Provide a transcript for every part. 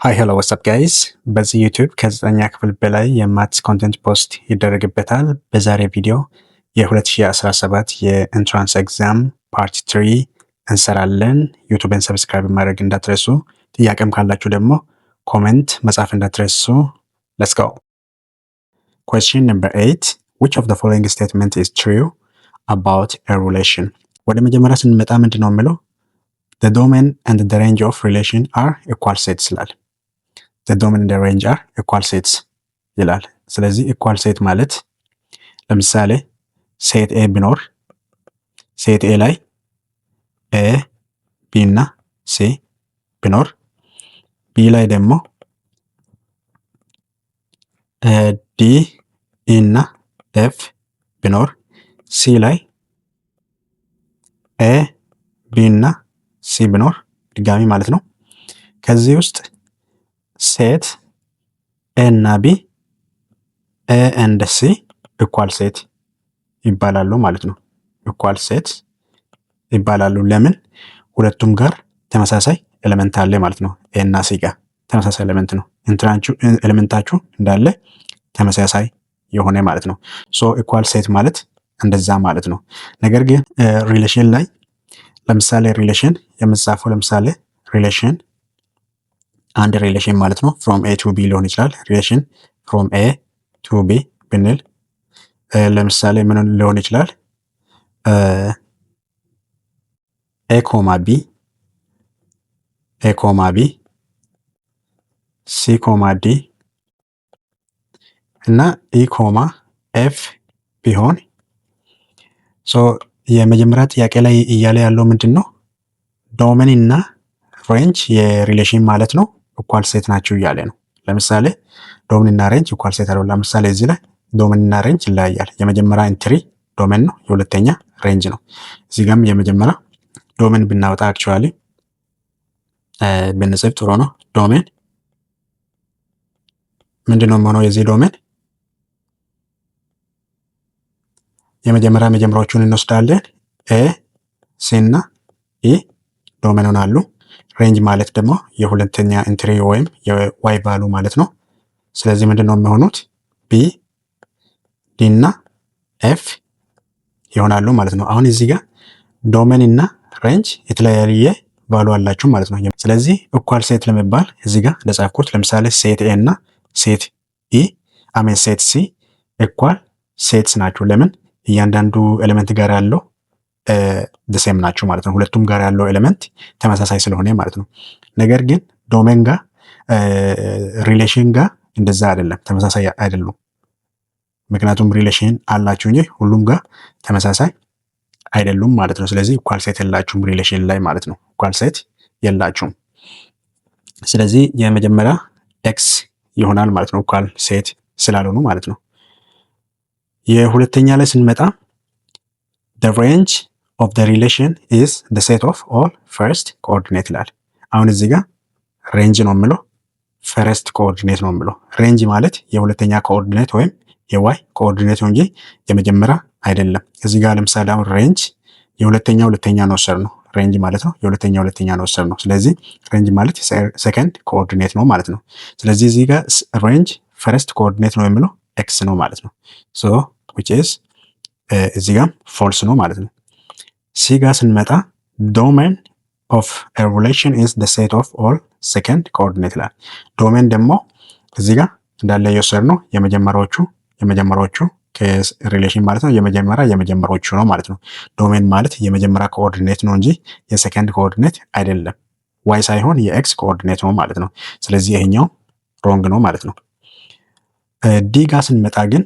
ሃይ ሄሎ ዋትስአፕ ጋይስ። በዚህ ዩቲዩብ ከ9ኛ ክፍል በላይ የማትስ ኮንቴንት ፖስት ይደረግበታል። በዛሬ ቪዲዮ የ2017 የኢንትራንስ ኤግዛም ፓርት 3 እንሰራለን። ዩቲዩብን ሰብስክራይብ ማድረግ እንዳትረሱ። ጥያቄም ካላችሁ ደግሞ ኮሜንት መጻፍ እንዳትረሱ። ሌትስ ጎ። Question number 8 which of the following statement is true about a relation? ወደ መጀመሪያ ስንመጣ ምንድነው የሚለው the domain and the range of relation are equal sets ይላል። the domain and the range are equal sets ይላል። ስለዚህ equal set ማለት ለምሳሌ ሴት A ቢኖር ሴት A ላይ A B እና C ቢኖር B ላይ ደግሞ D E እና F ቢኖር C ላይ A B እና C ቢኖር ድጋሚ ማለት ነው። ከዚህ ውስጥ ሴት A እና B A and C equal set ይባላሉ ማለት ነው። equal set ይባላሉ። ለምን? ሁለቱም ጋር ተመሳሳይ ኤሌመንት አለ ማለት ነው። A እና C ጋር ተመሳሳይ ኤሌመንት ነው። ኤሌመንታችሁ እንዳለ ተመሳሳይ የሆነ ማለት ነው። ሶ equal set ማለት እንደዛ ማለት ነው። ነገር ግን ሪሌሽን ላይ ለምሳሌ ሪሌሽን የምጻፈው ለምሳሌ ሪሌሽን አንድ ሪሌሽን ማለት ነው from A to B ሊሆን ይችላል። ሪሌሽን from A to B ብንል ለምሳሌ ምን ሊሆን ይችላል? A ኮማ B A ኮማ B C ኮማ D እና E ኮማ F ቢሆን ሶ የመጀመሪያ ጥያቄ ላይ እያለ ያለው ምንድነው? ዶሜን እና ሬንጅ የሪሌሽን ማለት ነው ኢኳል ሴት ናቸው እያለ ነው። ለምሳሌ ዶሜን እና ሬንጅ ኢኳል ሴት አይደለም። ለምሳሌ እዚህ ላይ ዶሜን እና ሬንጅ ይለያያል። የመጀመሪያ ኢንትሪ ዶሜን ነው፣ የሁለተኛ ሬንጅ ነው። እዚህ ጋርም የመጀመሪያ ዶሜን ብናወጣ አክቹአሊ ብንጽፍ ጥሩ ነው። ዶሜን ምንድነው የሚሆነው? የዚህ ዶሜን የመጀመሪያዎቹን እንወስዳለን። ኤ ሲ እና ኢ ዶሜን ሆናሉ። ሬንጅ ማለት ደግሞ የሁለተኛ ኢንትሪ ወይም የዋይ ቫሉ ማለት ነው። ስለዚህ ምንድነው የሚሆኑት? ቢ ዲ እና ኤፍ ይሆናሉ ማለት ነው። አሁን እዚህ ጋር ዶሜን እና ሬንጅ የተለያየ ቫሉ አላችሁ ማለት ነው። ስለዚህ ኢኳል ሴት ለመባል እዚህ ጋር ለጻፍኩት ለምሳሌ ሴት ኤ እና ሴት ኢ አሜን ሴት ሲ ኢኳል ሴትስ ናቸው። ለምን? እያንዳንዱ ኤሌመንት ጋር ያለው ሴም ናቸው ማለት ነው። ሁለቱም ጋር ያለው ኤሌመንት ተመሳሳይ ስለሆነ ማለት ነው። ነገር ግን ዶሜን ጋር ሪሌሽን ጋር እንደዛ አይደለም፣ ተመሳሳይ አይደሉም። ምክንያቱም ሪሌሽን አላችሁ እንጂ ሁሉም ጋር ተመሳሳይ አይደሉም ማለት ነው። ስለዚህ ኢኳል ሴት የላችሁም ሪሌሽን ላይ ማለት ነው። ኢኳል ሴት የላችሁም። ስለዚህ የመጀመሪያ ኤክስ ይሆናል ማለት ነው፣ ኢኳል ሴት ስላልሆኑ ማለት ነው። የሁለተኛ ላይ ስንመጣ the range of the relation is the set of all first coordinate ይላል። አሁን እዚህ ጋር ሬንጅ ነው የምለው፣ ፈርስት ኮኦርዲኔት ነው የምለው። ሬንጅ ማለት የሁለተኛ ኮኦርዲኔት ወይም የዋይ ኮኦርዲኔት ነው እንጂ የመጀመሪያ አይደለም። እዚህ ጋር ለምሳሌ አሁን ሬንጅ የሁለተኛ ነው ወሰድ ነው። ሬንጅ ማለት ነው የሁለተኛ ነው ወሰድ ነው። ስለዚህ ሬንጅ ማለት ሰከንድ ኮኦርዲኔት ነው ማለት ነው። ስለዚህ እዚህ ጋር ሬንጅ ፈርስት ኮኦርዲኔት ነው የምለው ኤክስ ነው ማለት ነው። ሶ which is እዚህ ጋር ፎልስ ነው ማለት ነው። ሲ ጋር ስንመጣ ዶሜን of a relation is the set of all second coordinate ይላል። ዶሜን ደግሞ እዚህ ጋር እንዳለ የወሰድ ነው የመጀመሪያዎቹ ከሪሌሽን ማለት ነው። የመጀመሪያዎቹ ነው ማለት ነው። ዶሜን ማለት የመጀመሪያ ኮኦርዲኔት ነው እንጂ የሰከንድ ኮኦርዲኔት አይደለም። ዋይ ሳይሆን የኤክስ ኮኦርዲኔት ነው ማለት ነው። ስለዚህ ይሄኛው ሮንግ ነው ማለት ነው። ዲ ጋር ስንመጣ ግን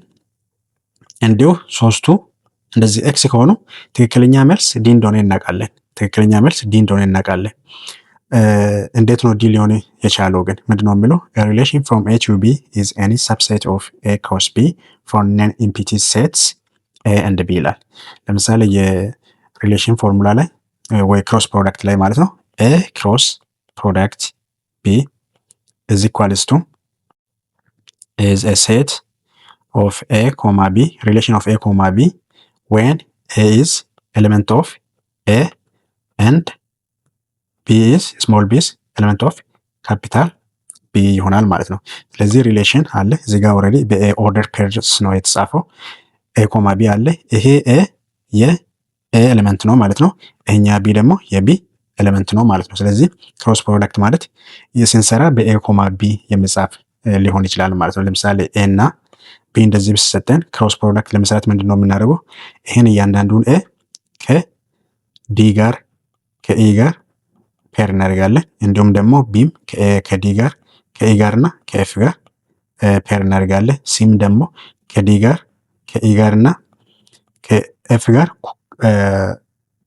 እንዲሁ ሶስቱ እንደዚህ ኤክስ ከሆኑ ትክክለኛ መልስ ዲ እንደሆነ እናውቃለን። እንዴት ነው ዲ ሊሆን የቻለው ግን? ምንድነው የሚለው a relation from A to B is any subset of A cross B for non-empty sets A and B ይላል። ለምሳሌ የሪሌሽን ፎርሙላ ላይ ወይ ክሮስ ፕሮዳክት ላይ ማለት ነው A cross product B is equals to is a set of A comma B, relation of A comma B when A is element of A and B is small b is element of capital ቢ ይሆናል ማለት ነው። ስለዚህ ሪሌሽን አለ እዚህ ጋር ኦልሬዲ በኤ ኦርደር ፔርስ ነው የተጻፈው። ኤ ኮማ ቢ አለ። ይሄ ኤ የኤ ኤሌመንት ነው ማለት ነው። ይሄኛ ቢ ደግሞ የቢ ኤሌመንት ነው ማለት ነው። ስለዚህ ክሮስ ፕሮዳክት ማለት ስንሰራ በኤ ኮማ ቢ የሚጻፍ ሊሆን ይችላል ማለት ነው። ለምሳሌ ኤ እና ቢ እንደዚህ ብሰጠን ክሮስ ፕሮዳክት ለመስራት ምንድን ነው የምናደርገው? ይህን እያንዳንዱን ኤ ከዲ ጋር ከኢ ጋር ፔር እናደርጋለን። እንዲሁም ደግሞ ቢም ከዲ ጋር ከኢ ጋር እና ከኤፍ ጋር ፔር እናደርጋለን። ሲም ደግሞ ከዲ ጋር ከኢ ጋር እና ከኤፍ ጋር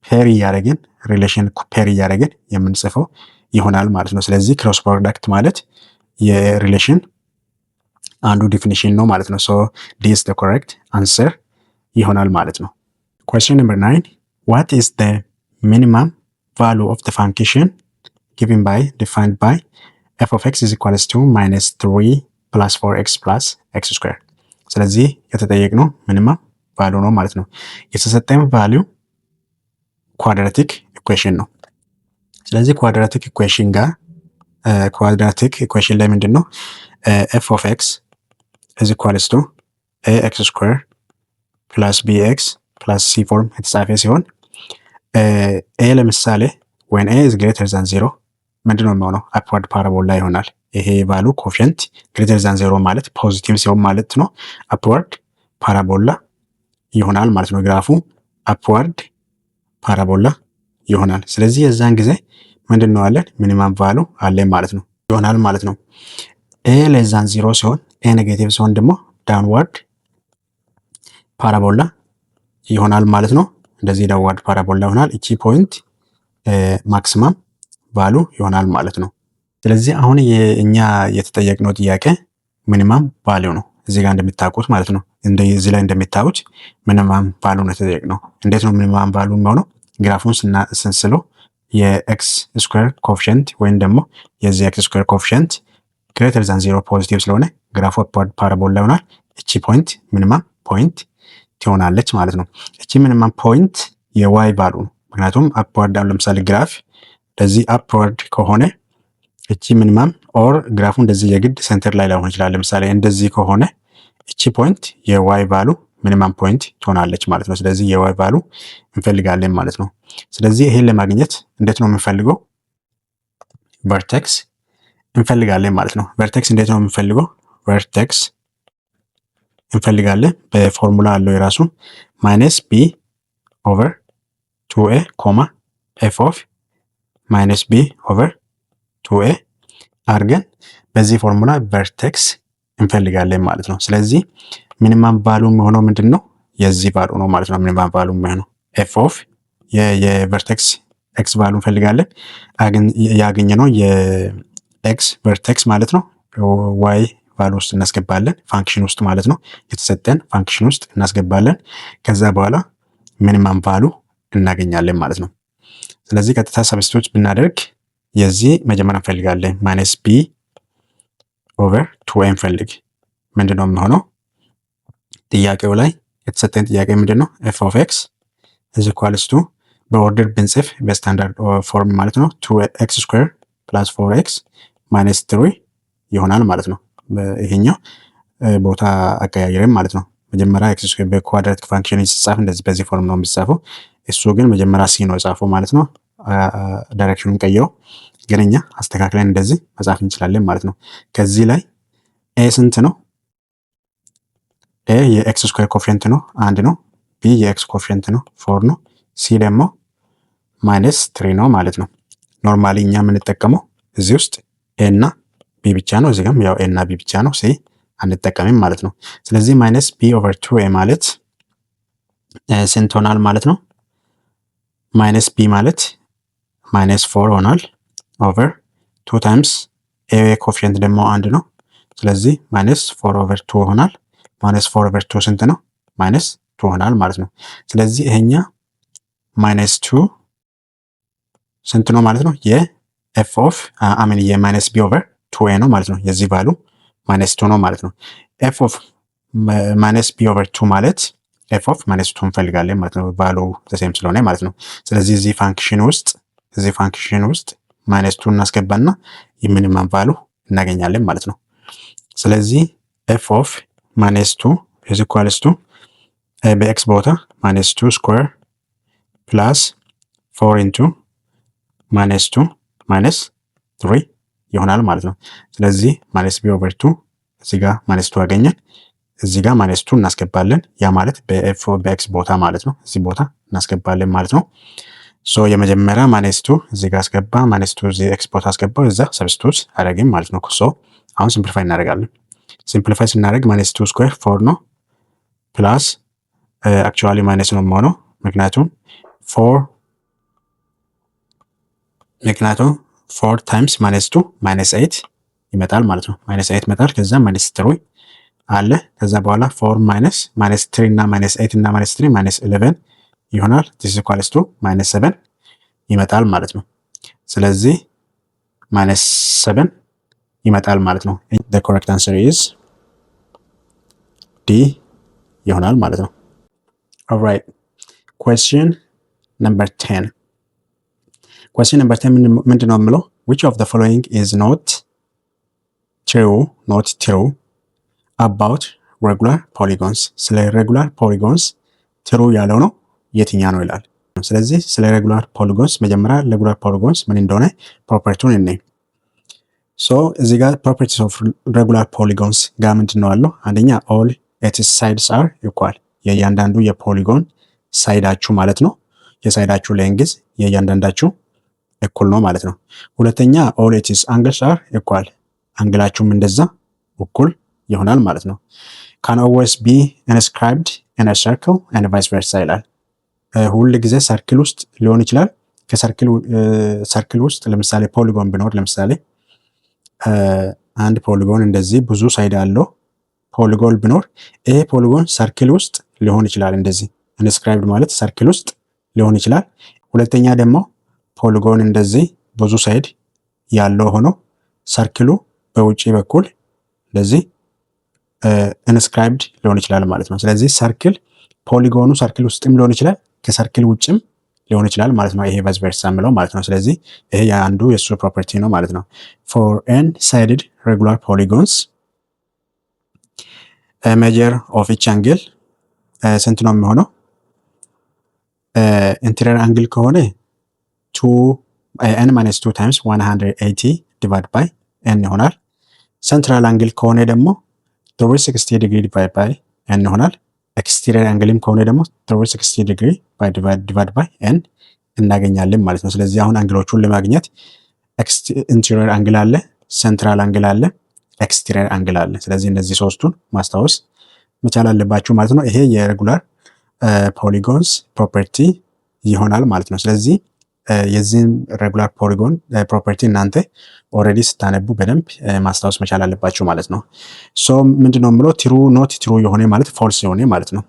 ፔር እያደረግን ሪሌሽን ፔር እያደረግን የምንጽፈው ይሆናል ማለት ነው። ስለዚህ ክሮስ ፕሮዳክት ማለት የሪሌሽን አንዱ ዲፊኒሽን ነው ማለት ነው። ሶ ዲስ ዘ ኮሬክት አንሰር ይሆናል ማለት ነው። question number 9 what is the minimum value of the function given by defined by f of x is equals to minus 3 plus 4x plus x square። ስለዚህ የተጠየቅነው ሚኒመም ቫሉ ነው ማለት ነው። የተሰጠን ቫሉ ኳድራቲክ ኢኩዌሽን ነው። ስለዚህ ኳድራቲክ ኢኩዌሽን ጋር ኳድራቲክ ኢኩዌሽን ላይ ምንድን ነው f of x is equals to ax square plus bx plus c ፎርም የተጻፈ ሲሆን ኤ ለምሳሌ when a is greater than 0 ምንድን ነው የሚሆነው? upward ፓራቦላ ይሆናል። ይሄ ቫሉ ኮፊሸንት greater than 0 ማለት ፖዚቲቭ ሲሆን ማለት ነው upward ፓራቦላ ይሆናል ማለት ነው። ግራፉ upward ፓራቦላ ይሆናል። ስለዚህ የዛን ጊዜ ምንድን ነው አለን? ሚኒመም ቫሉ አለን ማለት ነው ይሆናል ማለት ነው። ኤ ለዛን 0 ሲሆን ኤ ኔጌቲቭ ሲሆን ደግሞ ዳውንዋርድ ፓራቦላ ይሆናል ማለት ነው። እንደዚህ ዳውንዋርድ ፓራቦላ ይሆናል። እቺ ፖይንት ማክሲመም ቫሉ ይሆናል ማለት ነው። ስለዚህ አሁን እኛ የተጠየቅነው ጥያቄ ሚኒመም ቫሉ ነው እዚህ ጋር እንደምታውቁት ማለት ነው። እዚህ ላይ እንደምታዩት ሚኒመም ቫሉ ነው የተጠየቅነው። እንዴት ነው ሚኒመም ቫሉ የሚሆነው? ግራፉን ስንስለው የኤክስ ስኩዌር ኮፊሸንት ወይም ደግሞ የዚህ ኤክስ ስኩዌር ኮፊሸንት ግሬተር ዛን 0 ፖዚቲቭ ስለሆነ ግራፉ አፕዋርድ ፓራቦላ ይሆናል። እቺ ፖይንት ሚኒመም ፖይንት ትሆናለች ማለት ነው። እቺ ሚኒመም ፖይንት የዋይ ቫሉ ነው። ምክንያቱም አፕዋርድ አሁን ለምሳሌ ግራፍ እንደዚህ አፕዋርድ ከሆነ እቺ ሚኒመም ኦር ግራፉ እንደዚህ የግድ ሴንተር ላይ ላይሆን ይችላል። ለምሳሌ እንደዚህ ከሆነ እቺ ፖይንት የዋይ ቫሉ ሚኒመም ፖይንት ትሆናለች ማለት ነው። ስለዚህ የዋይ ቫሉ እንፈልጋለን ማለት ነው። ስለዚህ ይሄን ለማግኘት እንዴት ነው የምንፈልገው? ቨርቴክስ እንፈልጋለን ማለት ነው። ቨርቴክስ እንዴት ነው የምንፈልገው? ቨርቴክስ እንፈልጋለን በፎርሙላ አለው የራሱ ማይነስ ቢ ኦቨር 2a ኮማ ኤፍ ኦፍ ማይነስ ቢ ኦቨር 2a አድርገን በዚህ ፎርሙላ ቨርቴክስ እንፈልጋለን ማለት ነው። ስለዚህ ሚኒመም ቫሉ የሚሆነው ምንድን ነው? የዚህ ቫሉ ነው ማለት ነው። ሚኒመም ቫሉ የሚሆነው ኤፍ ኦፍ የቨርቴክስ ኤክስ ቫሉ እንፈልጋለን። ያገኘነው የኤክስ ቨርቴክስ ማለት ነው ዋይ ቫሉ ውስጥ እናስገባለን። ፋንክሽን ውስጥ ማለት ነው። የተሰጠን ፋንክሽን ውስጥ እናስገባለን። ከዛ በኋላ ሚኒመም ቫሉ እናገኛለን ማለት ነው። ስለዚህ ቀጥታ ሰብስቲቱት ብናደርግ የዚህ መጀመሪያ እንፈልጋለን ማይነስ ቢ ኦቨር 2a እንፈልግ። ምንድነው የሚሆነው? ጥያቄው ላይ የተሰጠን ጥያቄ ምንድነው? ኤፍ ኦፍ ኤክስ ኢዝ ኢኳልስ ቱ በኦርደር ብንጽፍ በስታንዳርድ ፎርም ማለት ነው 2x ስኩዌር ፕላስ 4x ማይነስ 3 ይሆናል ማለት ነው። ይሄኛው ቦታ አቀያየረም ማለት ነው። መጀመሪያ ኤክስ ስኩዌር በኳድራቲክ ፋንክሽን ሲጻፍ እንደዚህ በዚህ ፎርም ነው የሚጻፈው። እሱ ግን መጀመሪያ ሲ ነው የጻፈው ማለት ነው። ዳይሬክሽኑን ቀይሮ ግን እኛ አስተካክለን እንደዚህ መጻፍ እንችላለን ማለት ነው። ከዚህ ላይ ኤ ስንት ነው? ኤ የኤክስ ስኩዌር ኮፊሸንት ነው 1 ነው። ቢ የኤክስ ኮፊሸንት ነው 4 ነው። ሲ ደግሞ ማይነስ 3 ነው ማለት ነው። ኖርማሊ እኛ የምንጠቀመው እዚህ ውስጥ ኤ እና ቢ ብቻ ነው። እዚህ ጋርም ያው ኤ እና ቢ ብቻ ነው፣ ሲ አንጠቀምም ማለት ነው። ስለዚህ ማይነስ ቢ ኦቨር 2 ኤ ማለት ስንት ሆናል ማለት ነው? ማይነስ ቢ ማለት ማይነስ 4 ሆናል ኦቨር 2 ታይምስ ኤ ኮፊሸንት ደግሞ 1 ነው። ስለዚህ ማይነስ 4 ኦቨር 2 ሆናል። ማይነስ 4 ኦቨር 2 ስንት ነው? ማይነስ 2 ሆናል ማለት ነው። ስለዚህ ይሄኛ ማይነስ 2 ስንት ነው ማለት ነው? የኤፍ ኦፍ አሚን የማይነስ ቢ ኦቨር 2a ነው ማለት ነው። የዚህ ቫሉ ማይነስ 2 ነው ማለት ነው። ኤፍ ኦፍ ማይነስ ቢ ኦቨር 2 ማለት ኤፍ ኦፍ ማይነስ 2 እንፈልጋለን ማለት ነው። ቫሉ ዘሴም ስለሆነ ማለት ነው። ስለዚህ እዚህ ፋንክሽን ውስጥ ማይነስ 2 እናስገባና የሚኒመም ቫሉ እናገኛለን ማለት ነው። ስለዚህ ኤፍ ኦፍ ማይነስ 2 ኢዝ ኢኳልስ ቱ በኤክስ ቦታ ማይነስ 2 ስኩዌር ፕላስ 4 ኢንቱ ማይነስ 2 ማይነስ 3 ይሆናል ማለት ነው። ስለዚህ ማይነስ ቢ ኦቨር 2 እዚህ ጋር ማይነስ 2 አገኘን። እዚህ ጋር ማይነስ 2 እናስገባለን። ያ ማለት በኤክስ ቦታ ማለት ነው። እዚህ ቦታ እናስገባለን ማለት ነው። ሶ የመጀመሪያ ማይነስ 2 እዚህ ጋር አስገባ፣ ማይነስ 2 እዚህ ኤክስ ቦታ አስገባው፣ እዛ ሰብስቲቱት አደረግን ማለት ነው። ሶ አሁን ሲምፕሊፋይ እናደርጋለን። ሲምፕሊፋይ ስናደርግ ማይነስ 2 ስኩዌር 4 ነው ፕላስ አክቹዋሊ ማይነስ ነው የሚሆነው ምክንያቱም 4 ታይምስ ማይነስ 2 ማይነስ 8 ይመጣል ማለት ነው። ማይነስ 8 ይመጣል። ከዛ ማይነስ 3 አለ። ከዛ በኋላ 4 ማይነስ 3 እና ማይነስ 8 እና ማይነስ 3 ማይነስ 11 ይሆናል። ዲስ ኢኳልስ ቱ ማይነስ 7 ይመጣል ማለት ነው። ስለዚህ ማይነስ 7 ይመጣል ማለት ነው። the correct answer is D ይሆናል ማለት ነው። alright question number 10 question number 10 ምንድነው የምለው which of the following is not true about regular polygons ስለ regular polygons true ያለው ነው የትኛ ነው ይላል። ስለዚህ ስለ regular polygons መጀመሪያ regular polygons ምን እንደሆነ ፕሮፐርቲውን እንይ። ሶ እዚህ ጋር properties of regular polygons ጋር ምንድነው ያለው? አንደኛ all its sides are equal የእያንዳንዱ የፖሊጎን ሳይዳችሁ ማለት ነው። የሳይዳችሁ ሌንግዝ የእያንዳንዳችሁ እኩል ነው ማለት ነው። ሁለተኛ all its angles are equal አንግላችሁም እንደዛ እኩል ይሆናል ማለት ነው። can always be inscribed in a circle and vice versa ይላል። ሁሉ ጊዜ ሰርክል ውስጥ ሊሆን ይችላል። ከሰርክል ውስጥ ለምሳሌ ፖሊጎን ቢኖር ለምሳሌ አንድ ፖሊጎን እንደዚህ ብዙ ሳይድ አለው ፖሊጎን ቢኖር ይሄ ፖሊጎን ሰርክል ውስጥ ሊሆን ይችላል። እንደዚህ ኢንስክራይብድ ማለት ሰርክል ውስጥ ሊሆን ይችላል። ሁለተኛ ደግሞ ፖሊጎን እንደዚህ ብዙ ሳይድ ያለው ሆኖ ሰርክሉ በውጪ በኩል እንደዚህ ኢንስክራይብድ ሊሆን ይችላል ማለት ነው። ስለዚህ ሰርክል ፖሊጎኑ ሰርክል ውስጥም ሊሆን ይችላል ከሰርክል ውጭም ሊሆን ይችላል ማለት ነው። ይሄ ቫይስ ቨርሳ የሚለው ማለት ነው። ስለዚህ ይሄ የአንዱ የሱ ፕሮፐርቲ ነው ማለት ነው። for n-sided regular polygons a measure of each angle ስንት ነው የሚሆነው? ኢንቴሪየር አንግል ከሆነ n minus 2 times 180 divided by n ይሆናል። ሴንትራል አንግል ከሆነ ደግሞ 360 degree divided by n ይሆናል። ኤክስቴሪየር አንግልም ከሆነ ደግሞ 360 degree divided by n እናገኛለን ማለት ነው። ስለዚህ አሁን አንግሎቹን ለማግኘት ኢንቴሪየር አንግል አለ፣ ሴንትራል አንግል አለ፣ ኤክስቴሪየር አንግል አለ። ስለዚህ እነዚህ ሶስቱን ማስታወስ መቻል አለባችሁ ማለት ነው። ይሄ የሬጉላር ፖሊጎንስ ፕሮፐርቲ ይሆናል ማለት ነው። ስለዚህ የዚህን ሬጉላር ፖሊጎን ፕሮፐርቲ እናንተ ኦልሬዲ ስታነቡ በደንብ ማስታወስ መቻል አለባችሁ ማለት ነው። ሶ ምንድነው የምለው ትሩ ኖት ትሩ የሆነ ማለት ፎልስ የሆነ ማለት ነው።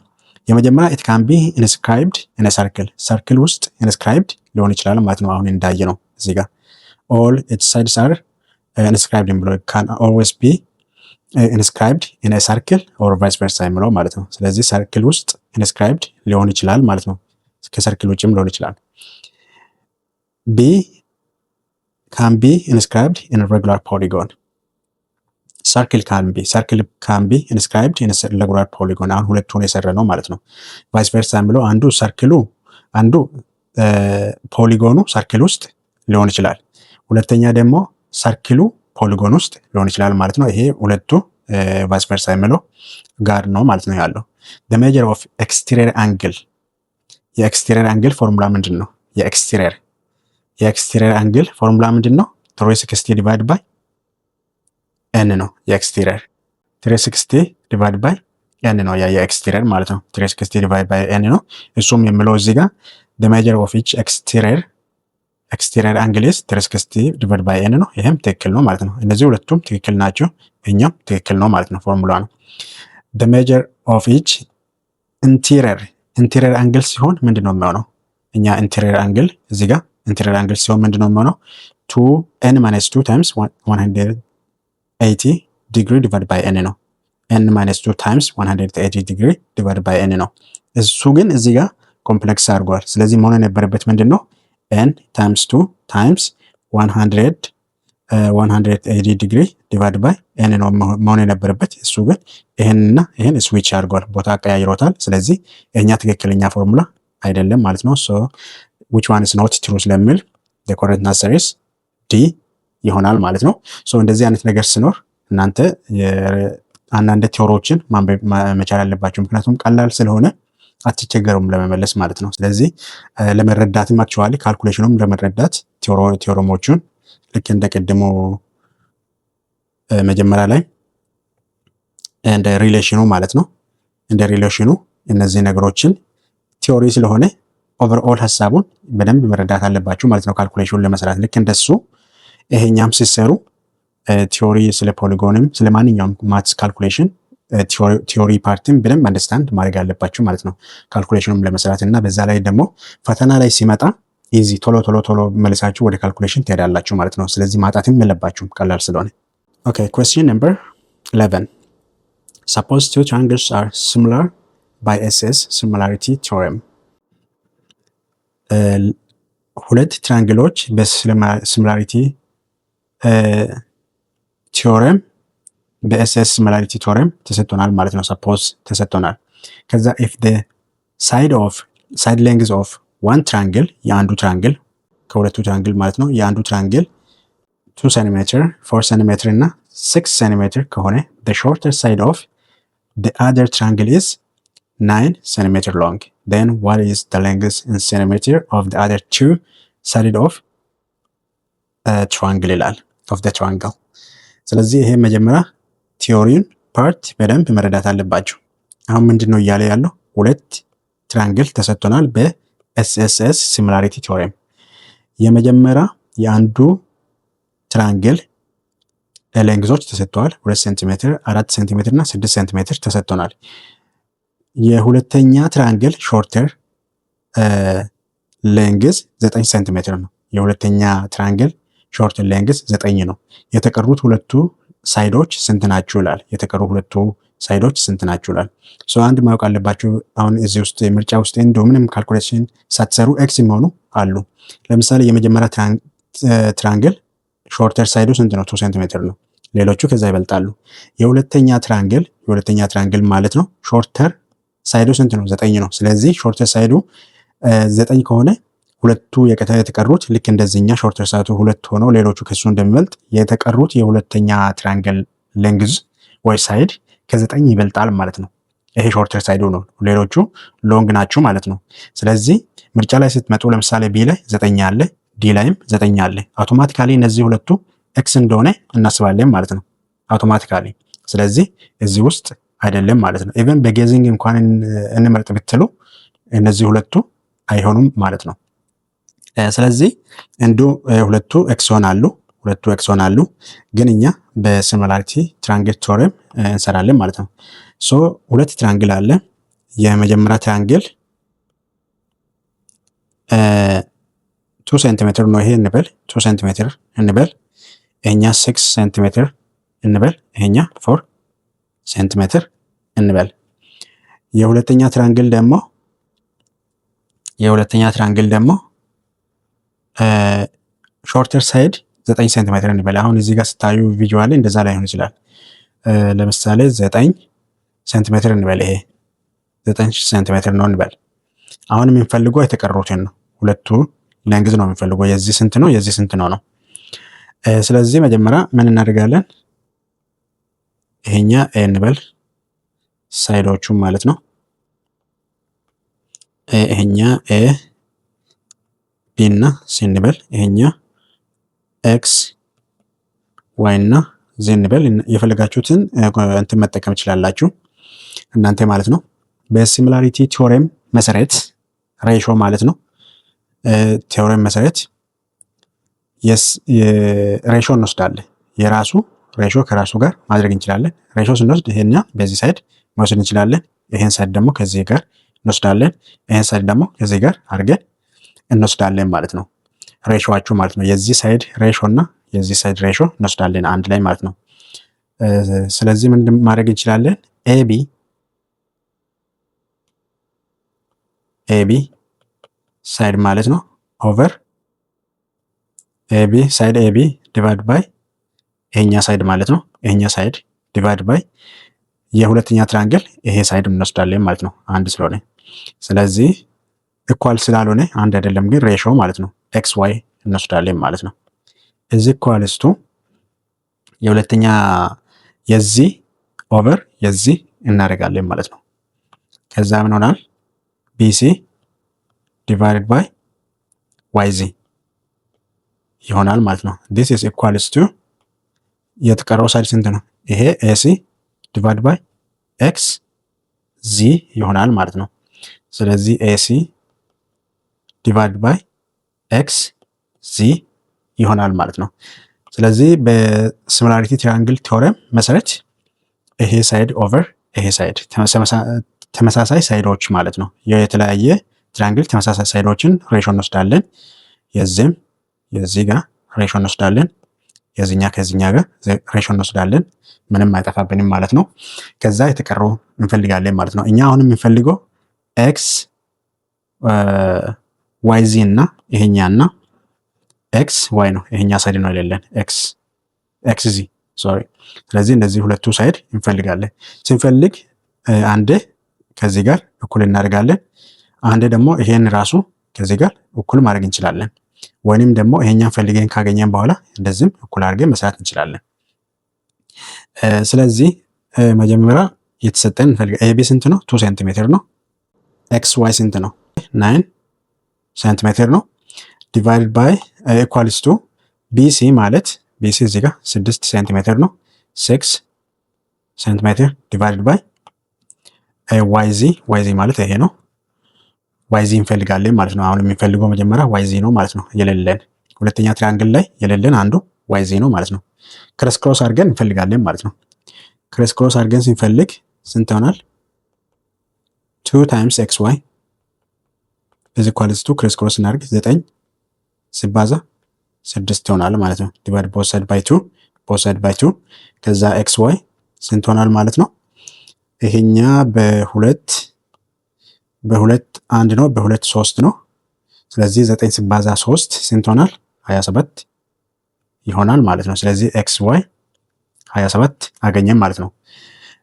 የመጀመሪያ ኢት ካን ቢ ኢንስክራይብድ ኢን ሰርክል ሰርክል ውስጥ ኢንስክራይብድ ሊሆን ይችላል ማለት ነው። አሁን እንዳየ ነው እዚህ ጋር all its sides are inscribed ብሎ ካን always be inscribed in a circle or vice versa የሚለው ማለት ነው። ስለዚህ ሰርክል ውስጥ inscribed ሊሆን ይችላል ማለት ነው። ከሰርክል ውጭም ሊሆን ይችላል። B can be inscribed in a regular polygon. Circle can be inscribed in a regular polygon. አሁን ሁለቱን የሰራ ነው ማለት ነው። vice versa የሚለው አንዱ ፖሊጎኑ ሰርክል ውስጥ ሊሆን ይችላል። ሁለተኛ ደግሞ ሰርክሉ ፖሊጎን ውስጥ ሊሆን ይችላል ማለት ነው። ይሄ ሁለቱ vice versa የሚለው ጋር ነው ማለት ነው ያለው። the measure of exterior angle የኤክስቴሪየር አንግል ፎርሙላ ምንድን ነው? የኤክስቴሪየር አንግል ፎርሙላ ምንድን ነው? 360 divided by n ነው። የኤክስቴሪየር 360 divided by n ነው የኤክስቴሪየር ማለት ነው። 360 divided by n ነው። እሱም የሚለው እዚህ ጋር the measure of each exterior angle is 360 divided by n ነው። ይሄም ትክክል ነው ማለት ነው። እነዚህ ሁለቱም ትክክል ናቸው። እኛም ትክክል ነው ማለት ነው። ፎርሙላ ነው። the measure of each ኢንቴሪየር አንግል ሲሆን ምንድነው የሚሆነው? እኛ ኢንቴሪየር አንግል እዚህ ጋር ኢንቴሪየር አንግል ሲሆን ምንድነው የሚሆነው? 2n minus 2 times 180 degree divided by n ነው። n minus 2 times 180 degree divided by n ነው። እሱ ግን እዚህ ጋር ኮምፕሌክስ አድርጓል። ስለዚህ መሆን የነበረበት ምንድነው? n times 2 times 180 ዲግሪ ዲቫይድ ባይ ኤን ነው መሆን የነበረበት። እሱ ግን ይህንና ይህን ስዊች አድርጓል፣ ቦታ አቀያይሮታል። ስለዚህ ይህኛ ትክክለኛ ፎርሙላ አይደለም ማለት ነው። ሶ ዊች ዋን ኢዝ ኖት ትሩ ስለሚል the correct answer is D ይሆናል ማለት ነው። ሶ እንደዚህ አይነት ነገር ሲኖር እናንተ አንዳንድ ቲዎሪዎችን ማንበብ መቻል አለባችሁ። ምክንያቱም ቀላል ስለሆነ አትቸገሩም ለመመለስ ማለት ነው። ስለዚህ ለመረዳትም አክቹዋሊ ካልኩሌሽኑም ለመረዳት ቲዎረሞቹን ልክ እንደ ቀድሞ መጀመሪያ ላይ እንደ ሪሌሽኑ ማለት ነው፣ እንደ ሪሌሽኑ እነዚህ ነገሮችን ቲዎሪ ስለሆነ ኦቨርኦል ሀሳቡን በደንብ መረዳት አለባችሁ ማለት ነው። ካልኩሌሽኑን ለመስራት ልክ እንደሱ ይሄኛም ሲሰሩ ቲዎሪ ስለ ፖሊጎንም ስለ ማንኛውም ማትስ ካልኩሌሽን ቲዎሪ ፓርቲም በደንብ አንደርስታንድ ማድረግ አለባችሁ ማለት ነው፣ ካልኩሌሽኑም ለመስራት እና በዛ ላይ ደግሞ ፈተና ላይ ሲመጣ ኢዚ ቶሎ መልሳችሁ ወደ ካልኩሌሽን ትሄዳላችሁ ማለት ነው። ስለዚህ ማጣትም የለባችሁም ቀላል ስለሆነ። ኦኬ question number 11 suppose two triangles are similar by SS similarity theorem ሁለት ትራያንግሎች በሲሚላሪቲ ቲዮረም በኤስኤስ ሲሚላሪቲ ቲዮረም ተሰጥቶናል ማለት ነው። ሰፖዝ ተሰጥቶናል። ከዛ if the side length of one triangle የአንዱ ትራያንግል ከሁለቱ ትራያንግል ማለት ነው የአንዱ ትራያንግል 2 cm 4 cm እና 6 cm ከሆነ the shorter side of the other triangle is 9 cm long then what is the length in centimeter of the other two sides of triangle ይላል of the triangle። ስለዚህ ይሄ መጀመሪያ ቲዮሪን ፓርት በደንብ መረዳት አለባችሁ። አሁን ምንድነው እያለ ያለው ሁለት ትራያንግል ተሰጥቶናል በኤስኤስኤስ ሲሚላሪቲ ቲዮረም። የመጀመሪያ የአንዱ ትራያንግል ሌንግዞች ተሰጥተዋል 2 ሴንቲሜትር 4 ሴንቲሜትር እና 6 ሴንቲሜትር ተሰጥቶናል። የሁለተኛ ትራያንግል ሾርተር ሌንግዝ 9 ሴንቲሜትር ነው። የሁለተኛ ትራያንግል ሾርት ሌንግዝ 9 ነው። የተቀሩት ሁለቱ ሳይዶች ስንት ናቸው ይላል። የተቀሩ ሁለቱ ሳይዶች ስንት ናቸው ይላል። ሶ አንድ ማወቅ አለባችሁ። አሁን እዚህ ውስጥ ምርጫ ውስጥ እንደው ምንም ካልኩሌሽን ሳትሰሩ ኤክስ የሚሆኑ አሉ። ለምሳሌ የመጀመሪያ ትራያንግል ሾርተር ሳይዱ ስንት ነው? 2 ሴንቲሜትር ነው። ሌሎቹ ከዛ ይበልጣሉ። የሁለተኛ ትራያንግል ማለት ነው ሾርተር ሳይዱ ስንት ነው? 9 ነው። ስለዚህ ሾርተር ሳይዱ 9 ከሆነ ሁለቱ የተቀሩት ልክ እንደዚህኛ ሾርተር ሳይዱ 2 ሆኖ ሌሎቹ ከሱ እንደሚበልጥ የተቀሩት የሁለተኛ ትራያንግል ሌንግዝ ወይ ሳይድ ከ9 ይበልጣል ማለት ነው። ይሄ ሾርተር ሳይዱ ነው። ሌሎቹ ሎንግ ናቸው ማለት ነው። ስለዚህ ምርጫ ላይ ስትመጡ ለምሳሌ ቢ ላይ 9 አለ፣ ዲ ላይም 9 አለ። አውቶማቲካሊ እነዚህ ሁለቱ ኤክስ እንደሆነ እናስባለን ማለት ነው አውቶማቲካሊ። ስለዚህ እዚህ ውስጥ አይደለም ማለት ነው። ኢቨን በጌዚንግ እንኳን እንመርጥ ብትሉ እነዚህ ሁለቱ አይሆኑም ማለት ነው። ስለዚህ ሁለቱ ኤክስ ሆናሉ፣ ግን እኛ በሲሚላሪቲ ትራያንግል ቲዮረም እንሰራለን ማለት ነው። ሶ ሁለት ትራያንግል አለ። የመጀመሪያ ትራያንግል 2 ሴንቲሜትር ነው ይሄ እንበል፣ 2 ሴንቲሜትር እንበል። ይሄኛ 6 ሴንቲሜትር እንበል፣ ይሄኛ 4 ሴንቲሜትር እንበል። የሁለተኛ ትራያንግል ደግሞ ሾርተር ሳይድ 9 ሴንቲሜትር እንበል። አሁን እዚህ ጋር ስታዩ ቪዥዋሊ እንደዛ ላይሆን ይችላል። ለምሳሌ 9 ሴንቲሜትር እንበል። ይሄ 9 ሴንቲሜትር ነው እንበል። አሁን የምንፈልገው የተቀሩትን ነው። ሁለቱ ሌንግዝ ነው የምንፈልገው። የዚህ ስንት ነው? የዚህ ስንት ነው ነው። ስለዚህ መጀመሪያ ምን እናደርጋለን? ይሄኛ ኤ እንበል፣ ሳይዶቹ ማለት ነው። ይሄኛ ኤ ቢ እና ሲ እንበል። ይሄኛ ኤክስ ዋይ እና ዚ እንበል። የፈለጋችሁትን እንትን መጠቀም ትችላላችሁ እናንተ ማለት ነው። በሲሚላሪቲ ቲዮረም መሰረት ሬሾ ማለት ነው ቲዮረም መሰረት ሬሾ እንወስዳለን። የራሱ ሬሾ ከራሱ ጋር ማድረግ እንችላለን። ሬሾ ስንወስድ ይሄኛ በዚህ ሳይድ መውሰድ እንችላለን። ይሄን ሳይድ ደግሞ ከዚህ ጋር እንወስዳለን። ይሄን ሳይድ ደግሞ ከዚህ ጋር አድርገን እንወስዳለን ማለት ነው። ሬሾዋችሁ ማለት ነው። የዚህ ሳይድ ሬሾ እና የዚህ ሳይድ ሬሾ እንወስዳለን አንድ ላይ ማለት ነው። ስለዚህ ምን ማድረግ እንችላለን? ኤቢ ሳይድ ማለት ነው ኦቨር ኤቢ ሳይድ ኤቢ ዲቫይድ ባይ ይሄኛ ሳይድ ማለት ነው። ይሄኛ ሳይድ ዲቫይድ ባይ የሁለተኛ ትራንግል ይሄ ሳይድ እንወስዳለን ማለት ነው፣ አንድ ስለሆነ። ስለዚህ ኢኳል ስላልሆነ አንድ አይደለም፣ ግን ሬሾ ማለት ነው። ኤክስ ዋይ እንወስዳለን ማለት ነው። እዚ ኢኳልስቱ የሁለተኛ የዚህ ኦቨር የዚህ እናደርጋለን ማለት ነው። ከዛ ምን ሆናል? ቢሲ ዲቫይድድ ባይ ዋይዚ ይሆናል ማለት ነው። ዲስ ኢዝ ኢኳልስ ቱ የተቀረው ሳይድ ስንት ነው? ይሄ ኤሲ ዲቫይድ ባይ ኤክስ ዚ ይሆናል ማለት ነው። ስለዚህ ኤሲ ዲቫይድ ባይ ኤክስ ዚ ይሆናል ማለት ነው። ስለዚህ በሲሚላሪቲ ትሪያንግል ቲዮረም መሰረት ይሄ ሳይድ ኦቨር ይሄ ሳይድ ተመሳሳይ ሳይዶች ማለት ነው። የተለያየ ትሪያንግል ተመሳሳይ ሳይዶችን ሬሾ እንወስዳለን። የዚህም የዚህ ጋር ሬሾ እንወስዳለን። የዚህኛ ከዚህኛ ጋር ሬሾ እንወስዳለን። ምንም አይጠፋብንም ማለት ነው። ከዛ የተቀረው እንፈልጋለን ማለት ነው። እኛ አሁንም የምንፈልገው ኤክስ ዋይ ዚ እና ይሄኛና ኤክስ ዋይ ነው። ይሄኛ ሳይድ ነው የሌለን ኤክስ ዚ ሶሪ። ስለዚህ እነዚህ ሁለቱ ሳይድ እንፈልጋለን። ስንፈልግ አንዴ ከዚህ ጋር እኩል እናደርጋለን፣ አንዴ ደግሞ ይሄን ራሱ ከዚህ ጋር እኩል ማድረግ እንችላለን። ወይንም ደግሞ ይሄኛን ፈልገን ካገኘን በኋላ እንደዚህም እኩል አድርገን መስራት እንችላለን። ስለዚህ መጀመሪያ የተሰጠን እንፈልጋ ኤቢ ስንት ነው? 2 ሴንቲሜትር ነው። ኤክስ ዋይ ስንት ነው? 9 ሴንቲሜትር ነው። ዲቫይድ ባይ ኢኳልስ ቱ ቢሲ ማለት ቢሲ እዚህ ጋር 6 ሴንቲሜትር ነው። 6 ሴንቲሜትር ዲቫይድ ባይ ዋይዚ ማለት ይሄ ነው። ዋይዚ እንፈልጋለን ማለት ነው። አሁን የሚፈልገው መጀመሪያ ዋይዚ ነው ማለት ነው። የሌለን ሁለተኛ ትሪያንግል ላይ የሌለን አንዱ ዋይዚ ነው ማለት ነው። ክሮስ ክሮስ አድርገን እንፈልጋለን ማለት ነው። ክሮስ ክሮስ አድርገን ስንፈልግ ስንት ይሆናል? 2 ታይምስ ኤክስ ዋይ ኢዝ ኢኳልስ ቱ ክሮስ ክሮስ እናድርግ 9 ሲባዛ 6 ይሆናል ማለት ነው። ዲቫይድ ቦዝ ሳይድ ባይ 2 ከዛ ኤክስ ዋይ ስንት ይሆናል ማለት ነው። ይሄኛ በሁለት አንድ ነው፣ በሁለት 3 ነው። ስለዚህ 9 ሲባዛ 3 ስንት ይሆናል? 27 ይሆናል ማለት ነው። ስለዚህ ኤክስ ዋይ 27 አገኘን ማለት ነው።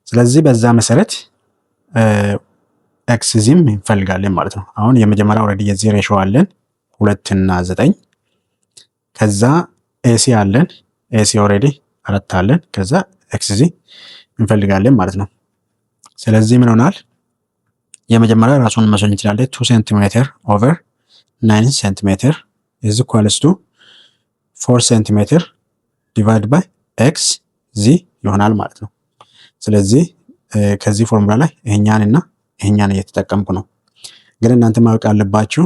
ስለዚህ በዛ መሰረት ኤክስ ዚም እንፈልጋለን ማለት ነው። አሁን የመጀመሪያው ኦልሬዲ የዚህ ሬሾ አለን 2 እና 9። ከዛ ኤሲ አለን፣ ኤሲ ኦልሬዲ 4 አለን። ከዛ ኤክስ ዚ እንፈልጋለን ማለት ነው። ስለዚህ ምን ሆናል? የመጀመሪያ ራሱን መሰል እንችላለን 2 ሴንቲሜትር ኦቨር 9 ሴንቲሜትር ኢዝ ኢኳልስ ቱ 4 ሴንቲሜትር ዲቫይድ ባይ ኤክስ ዚ ይሆናል ማለት ነው። ስለዚህ ከዚህ ፎርሙላ ላይ ይሄኛን እና ይሄኛን እየተጠቀምኩ ነው። ግን እናንተ ማወቅ ያለባችሁ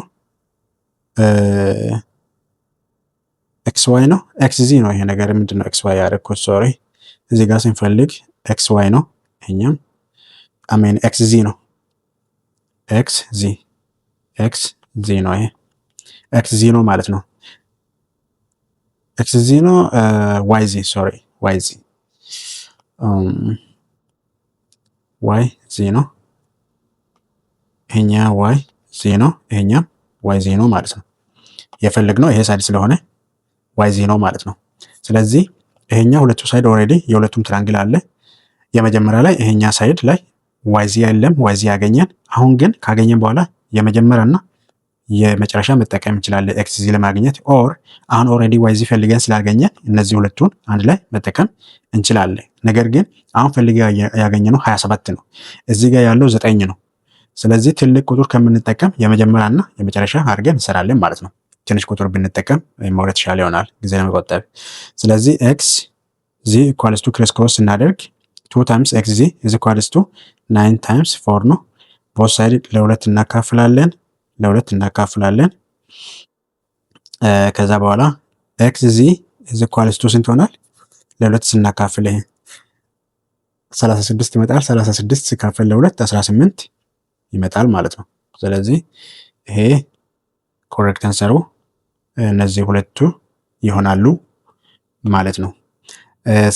ኤክስ ዋይ ነው ኤክስ ዚ ነው። ይሄ ነገር ምንድነው? ኤክስ ዋይ ያደረኩት ሶሪ። እዚህ ጋር ስንፈልግ ኤክስ ዋይ ነው፣ ይሄኛም አሜን ኤክስ ዚ ነው። ኤክስ ዚ ነው። ይሄ ኤክስ ዚ ነው ማለት ነው። ኤክስ ዚ ነው። ዋይ ዚ ሶሪ፣ ዋይ ዚ ነው። ይሄኛ ዋይ ዚ ነው፣ ይሄኛ ዋይ ዚ ነው ማለት ነው። የፈለግነው ይሄ ሳይድ ስለሆነ ዋይ ዚ ነው ማለት ነው። ስለዚህ ይሄኛ ሁለቱ ሳይድ ኦልሬዲ የሁለቱም ትራንግል አለ። የመጀመሪያ ላይ ይሄኛ ሳይድ ላይ ዋይ ዚ የለም፣ ዋይ ዚ ያገኘን። አሁን ግን ካገኘን በኋላ የመጀመሪያና የመጨረሻ መጠቀም እንችላለን ኤክስ ዚ ለማግኘት። ኦር አሁን ኦልሬዲ ዋይ ዚ ፈልገን ስላገኘን እነዚህ ሁለቱን አንድ ላይ መጠቀም እንችላለን። ነገር ግን አሁን ፈልገን ያገኘነው 27 ነው፣ እዚህ ጋር ያለው 9 ነው። ስለዚህ ትልቅ ቁጥር ከምንጠቀም የመጀመሪያና የመጨረሻ አድርገን እንሰራለን ማለት ነው። ትንሽ ቁጥር ብንጠቀም መውረት ይሻል ይሆናል ጊዜ ለመቆጠብ። ስለዚህ ኤክስ ዚ ኢኳልስ ቱ ክሮስ ክሮስ እናደርግ 2 ታይምስ ኤክስ ዚ ኢዝ ኢኳልስ ቱ 9 ታይምስ 4 ነው። ቦዝ ሳይድ ለሁለት እናካፍላለን። ከዛ በኋላ ኤክስ ዚ ኢዝ ኢኳልስ ቱ ስንት ይሆናል? ለሁለት ስናካፍል 36 ይመጣል። 36 ሲካፈል ለሁለት 18 ይመጣል ማለት ነው። ስለዚህ ይሄ ኮሬክት አንሰሩ እነዚህ ሁለቱ ይሆናሉ ማለት ነው።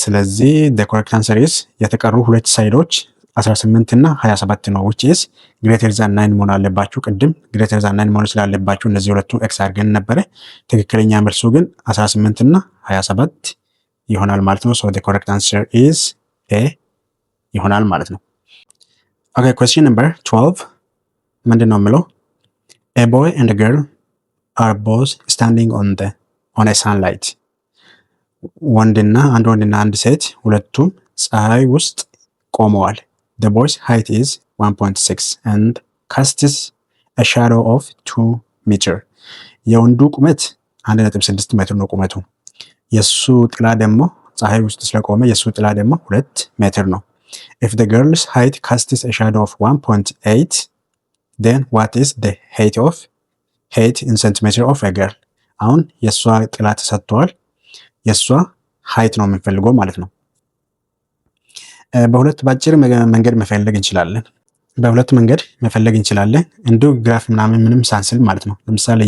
ስለዚህ the correct answer is የተቀሩ ሁለት ሳይዶች 18 እና 27 ነው። which is greater than 9 መሆን አለባችሁ። ቅድም greater than 9 መሆን ስላለባችሁ እነዚህ ሁለቱ ኤክስ አድርገን ነበረ። ትክክለኛ መልሱ ግን 18 እና 27 ይሆናል ማለት ነው። ሶ the correct answer is A ይሆናል ማለት ነው። ኦኬ question number 12 ምንድን ነው የምለው? A boy and a girl are both standing on a sunlight ወንድና አንድ ሴት ሁለቱም ፀሐይ ውስጥ ቆመዋል። The boy's height is 1.6 and casts a shadow of 2 meter. የወንዱ ቁመት 1.6 ሜትር ነው ቁመቱ። የሱ ጥላ ደግሞ ፀሐይ ውስጥ ስለቆመ የሱ ጥላ ደግሞ 2 ሜትር ነው። If the girl's height casts a shadow of 1.8 then what is the height in centimeter of a girl? አሁን የሷ ጥላ ተሰጥቷል። የሷ height ነው የምንፈልገው ማለት ነው። በሁለት ባጭር መንገድ መፈለግ እንችላለን። እንዲሁ ግራፍ ምንም ሳንስል ማለት ነው። ለምሳሌ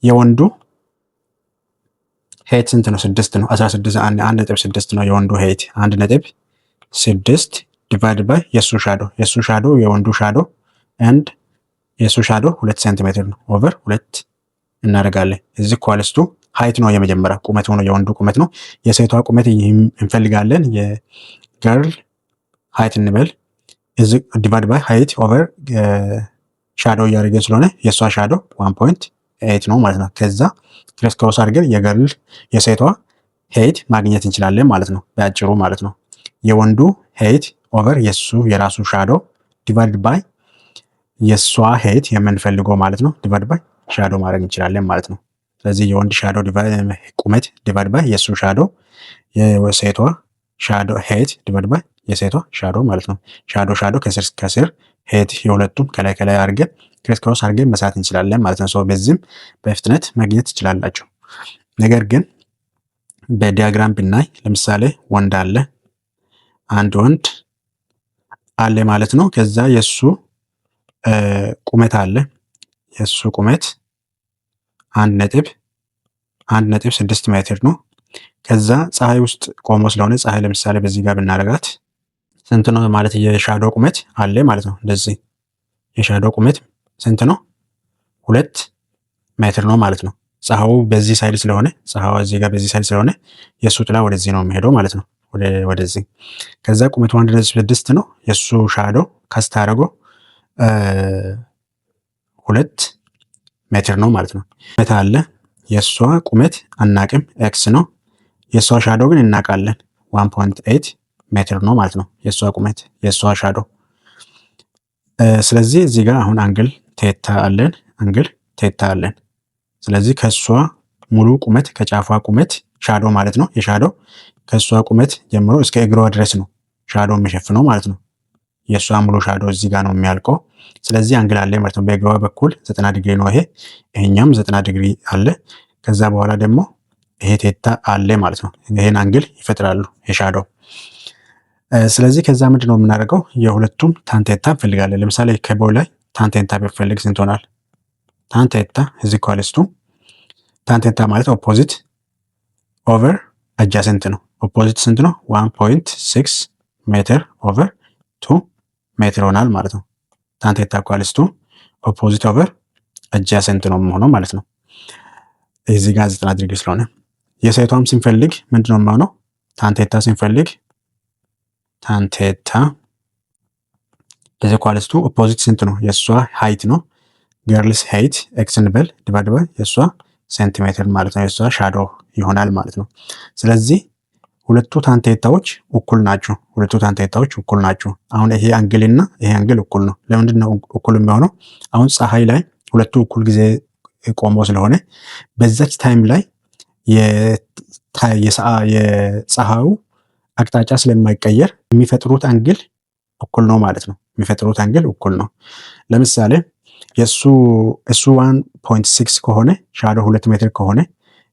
የወንዱ height ስንት ነው? 6 ነው። 16 1.6 ነው የወንዱ height 1.6 ዲቫይድ ባይ የሱ ሻዶ የወንዱ ሻዶ and የሱ ሻዶ 2 ሴንቲሜትር ነው ኦቨር 2 እናደርጋለን። እዚህ ኳልስቱ height ነው የመጀመሪያ ቁመት ነው የወንዱ ቁመት ነው። የሴቷ ቁመት እንፈልጋለን። የገርል height እንበል እዚህ ዲቫይድ ባይ height ኦቨር ሻዶ እያደረገን ስለሆነ የሷ ሻዶ 1.8 ነው ማለት ነው። ከዛ ክሮስ አድርገን የሴቷ height ማግኘት እንችላለን ማለት ነው በአጭሩ ማለት ነው። የወንዱ height ኦቨር የራሱ ሻዶ ዲቫይድ ባይ የሷ height የምንፈልገው ማለት ነው ዲቫይድ ባይ ሻዶ ማድረግ እንችላለን ማለት ነው። ስለዚህ የወንድ ሻዶ ቁመት ዲቫይድ ባይ የሱ ሻዶ የሴቷ ሻዶ height ዲቫይድ ባይ የሴቷ ሻዶ ማለት ነው። ሻዶ ከስር height የሁለቱም ከላይ አድርገን ክሮስ አድርገን መስራት እንችላለን ማለት ነው። በዚህም በፍጥነት ማግኘት ትችላላችሁ። ነገር ግን በዲያግራም ብናይ ለምሳሌ አንድ ወንድ አለ ማለት ነው። ከዛ የሱ ቁመት አለ። የሱ ቁመት 1.6 ሜትር ነው። ከዛ ፀሐይ ውስጥ ቆሞ ስለሆነ ፀሐይ ለምሳሌ በዚህ ጋር ብናረጋት ስንት ነው ማለት የሻዶ ቁመት አለ ማለት ነው። እንደዚህ የሻዶ ቁመት ስንት ነው? 2 ሜትር ነው ማለት ነው። ፀሐዩ በዚህ ሳይድ ስለሆነ እዚህ ጋር በዚህ ሳይድ ስለሆነ የሱ ጥላ ወደዚህ ነው የሚሄደው ማለት ነው ወደዚህ። ከዛ ቁመቱ 1.6 ነው። የሱ ሻዶ ካስታረጎ 2 ሜትር ነው ማለት ነው። ቁመት አለ። የሷ ቁመት አናቅም ኤክስ ነው። የሷ ሻዶ ግን እናቃለን 1.8 ሜትር ነው ማለት ነው የሷ ቁመት የሷ ሻዶ። ስለዚህ እዚህ ጋር አሁን አንግል ቴታ አለን። ስለዚህ ከሷ ሙሉ ቁመት ከጫፏ ቁመት ሻዶ ማለት ነው የሻዶ ከሷ ቁመት ጀምሮ እስከ እግሯ ድረስ ነው ሻዶ የሚሸፍነው ማለት ነው። የሷ ሙሉ ሻዶ እዚህ ጋር ነው የሚያልቀው። ስለዚህ አንግል አለ ማለት ነው። በእግሯ በኩል 90 ዲግሪ ነው ይሄኛም 90 ዲግሪ አለ። ከዛ በኋላ ደግሞ ይሄ ቴታ አለ ማለት ነው። ይሄን አንግል ይፈጥራሉ የሻዶ። ስለዚህ ከዛ ምንድን ነው የምናደርገው? የሁለቱም ታን ቴታ እንፈልጋለን። ለምሳሌ ከቦይ ላይ ታን ቴታ ቢፈልግ ስንት ይሆናል? ታን ቴታ እዚህ ኳልስቱ ታን ቴታ ማለት ኦፖዚት ኦቨር አጃሰንት ነው። ኦፖዚት ስንት ነው? 1.6 ሜትር ኦቨር 2 ሜትር ይሆናል ማለት ነው። ታን ቴታ ኳልስቱ ኦፖዚት ኦቨር አጃሰንት ነው የሚሆነው ማለት ነው። እዚህ ጋር 90 ዲግሪ ስለሆነ የሴቷም ስንፈልግ ምንድነው የሚሆነው? ታን ቴታ ስንፈልግ ታን ቴታ እዚህ ኳልስቱ ኦፖዚት ስንት ነው? የሷ ሃይት ነው። ገርልስ ሃይት ኤክስ እንበል ዲቫይድ ባይ የሷ ሴንቲሜትር ማለት ነው። የሷ ሻዶ ይሆናል ማለት ነው። ስለዚህ ሁለቱ ታን ቴታዎች እኩል ናቸው። አሁን ይሄ አንግልና ይሄ አንግል እኩል ነው። ለምንድን ነው እኩል የሚሆነው? አሁን ፀሐይ ላይ ሁለቱ እኩል ጊዜ ቆሞ ስለሆነ በዛች ታይም ላይ የፀሐዩ አቅጣጫ ስለማይቀየር የሚፈጥሩት አንግል እኩል ነው ማለት ነው። ለምሳሌ እሱ 1.6 ከሆነ ሻዶ 2 ሜትር ከሆነ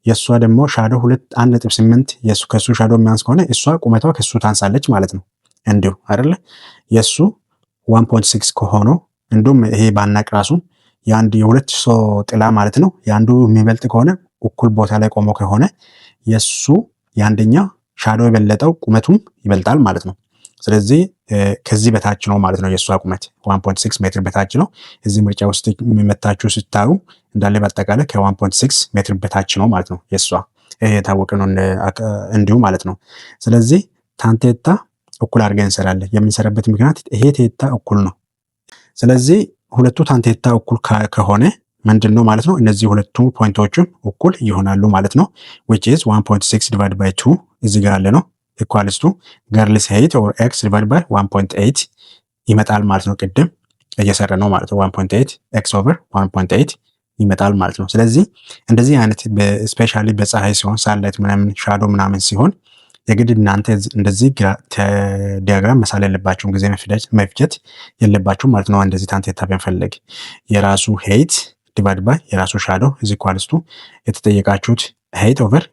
የእሷ ደግሞ ሻዶ 1.8 ከሱ ሻዶ የሚያንስ ከሆነ እሷ ቁመቷ ከሱ ታንሳለች ማለት ነው። እንዲሁ አይደለ? የእሱ 1.6 ከሆነ እንዲሁም ይሄ ባናቅ ራሱ የሁለት ሰው ጥላ ማለት ነው። የአንዱ የሚበልጥ ከሆነ እኩል ቦታ ላይ ቆሞ ከሆነ የእሱ የአንደኛው ሻዶ የበለጠው ቁመቱም ይበልጣል ማለት ነው። ስለዚህ ከዚህ በታች ነው ማለት ነው የእሷ ቁመት 1.6 ሜትር በታች ነው። እዚህ ምርጫ ውስጥ የሚመታችሁ ስታዩ እንዳለ በአጠቃላይ ከ1.6 ሜትር በታች ነው ማለት ነው የእሷ። ይሄ የታወቀ ነው እንዲሁ ማለት ነው። ስለዚህ ታን ቴታ እኩል አድርገን እንሰራለን። የምንሰራበት ምክንያት ይሄ ቴታ እኩል ነው። ስለዚህ ሁለቱ ታን ቴታ እኩል ከሆነ ምንድን ነው ማለት ነው? እነዚህ ሁለቱ ፖይንቶቹን እኩል ይሆናሉ ማለት ነው። which is 1.6 divided by 2 እዚህ ጋር ያለ ነው equals to girls height or x divided by 1.8 ይመጣል ማለት ነው። ቅድም እየሰራ ነው ማለት ነው። 1.8 x over 1.8 ይመጣል ማለት ነው። ስለዚህ እንደዚህ አይነት ስፔሻሊ በፀሐይ ሲሆን ሳንላይት ምናምን ሻዶ ምናምን ሲሆን የግድ እናንተ እንደዚህ ዲያግራም መሳል የለባችሁም፣ ጊዜ መፍጀት የለባችሁም ማለት ነው። እንደዚህ ታን ቴታ ብንፈልግ የራሱ ሄይት ዲቫይድ ባይ የራሱ ሻዶ እዚ ኳልስቱ የተጠየቃችሁት ሄይት ኦቨር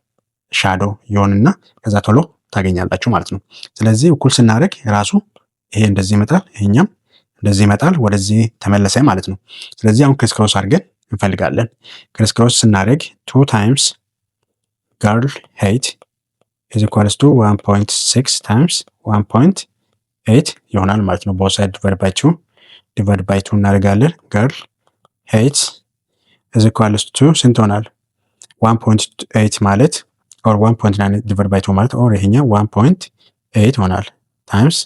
ሻዶ ይሆንና ከዛ ቶሎ ታገኛላችሁ ማለት ነው። ስለዚህ እኩል ስናደርግ ራሱ ይሄ እንደዚህ ይመጣል፣ ይሄኛም እንደዚህ ይመጣል፣ ወደዚህ ተመለሰ ማለት ነው። ስለዚህ አሁን ክሪስ ክሮስ አድርገን እንፈልጋለን። ክሪስ ክሮስ ስናደርግ 2 ታይምስ ገርል ሄይት is equals to 1.6 times 1.8 ይሆናል ማለት ነው። both side divided by 2 እናደርጋለን። girl height is equals to ስንት ይሆናል? 1.8 ማለት or 1.9 divided by 2 ማለት or ይሄኛው 1.8 ይሆናል times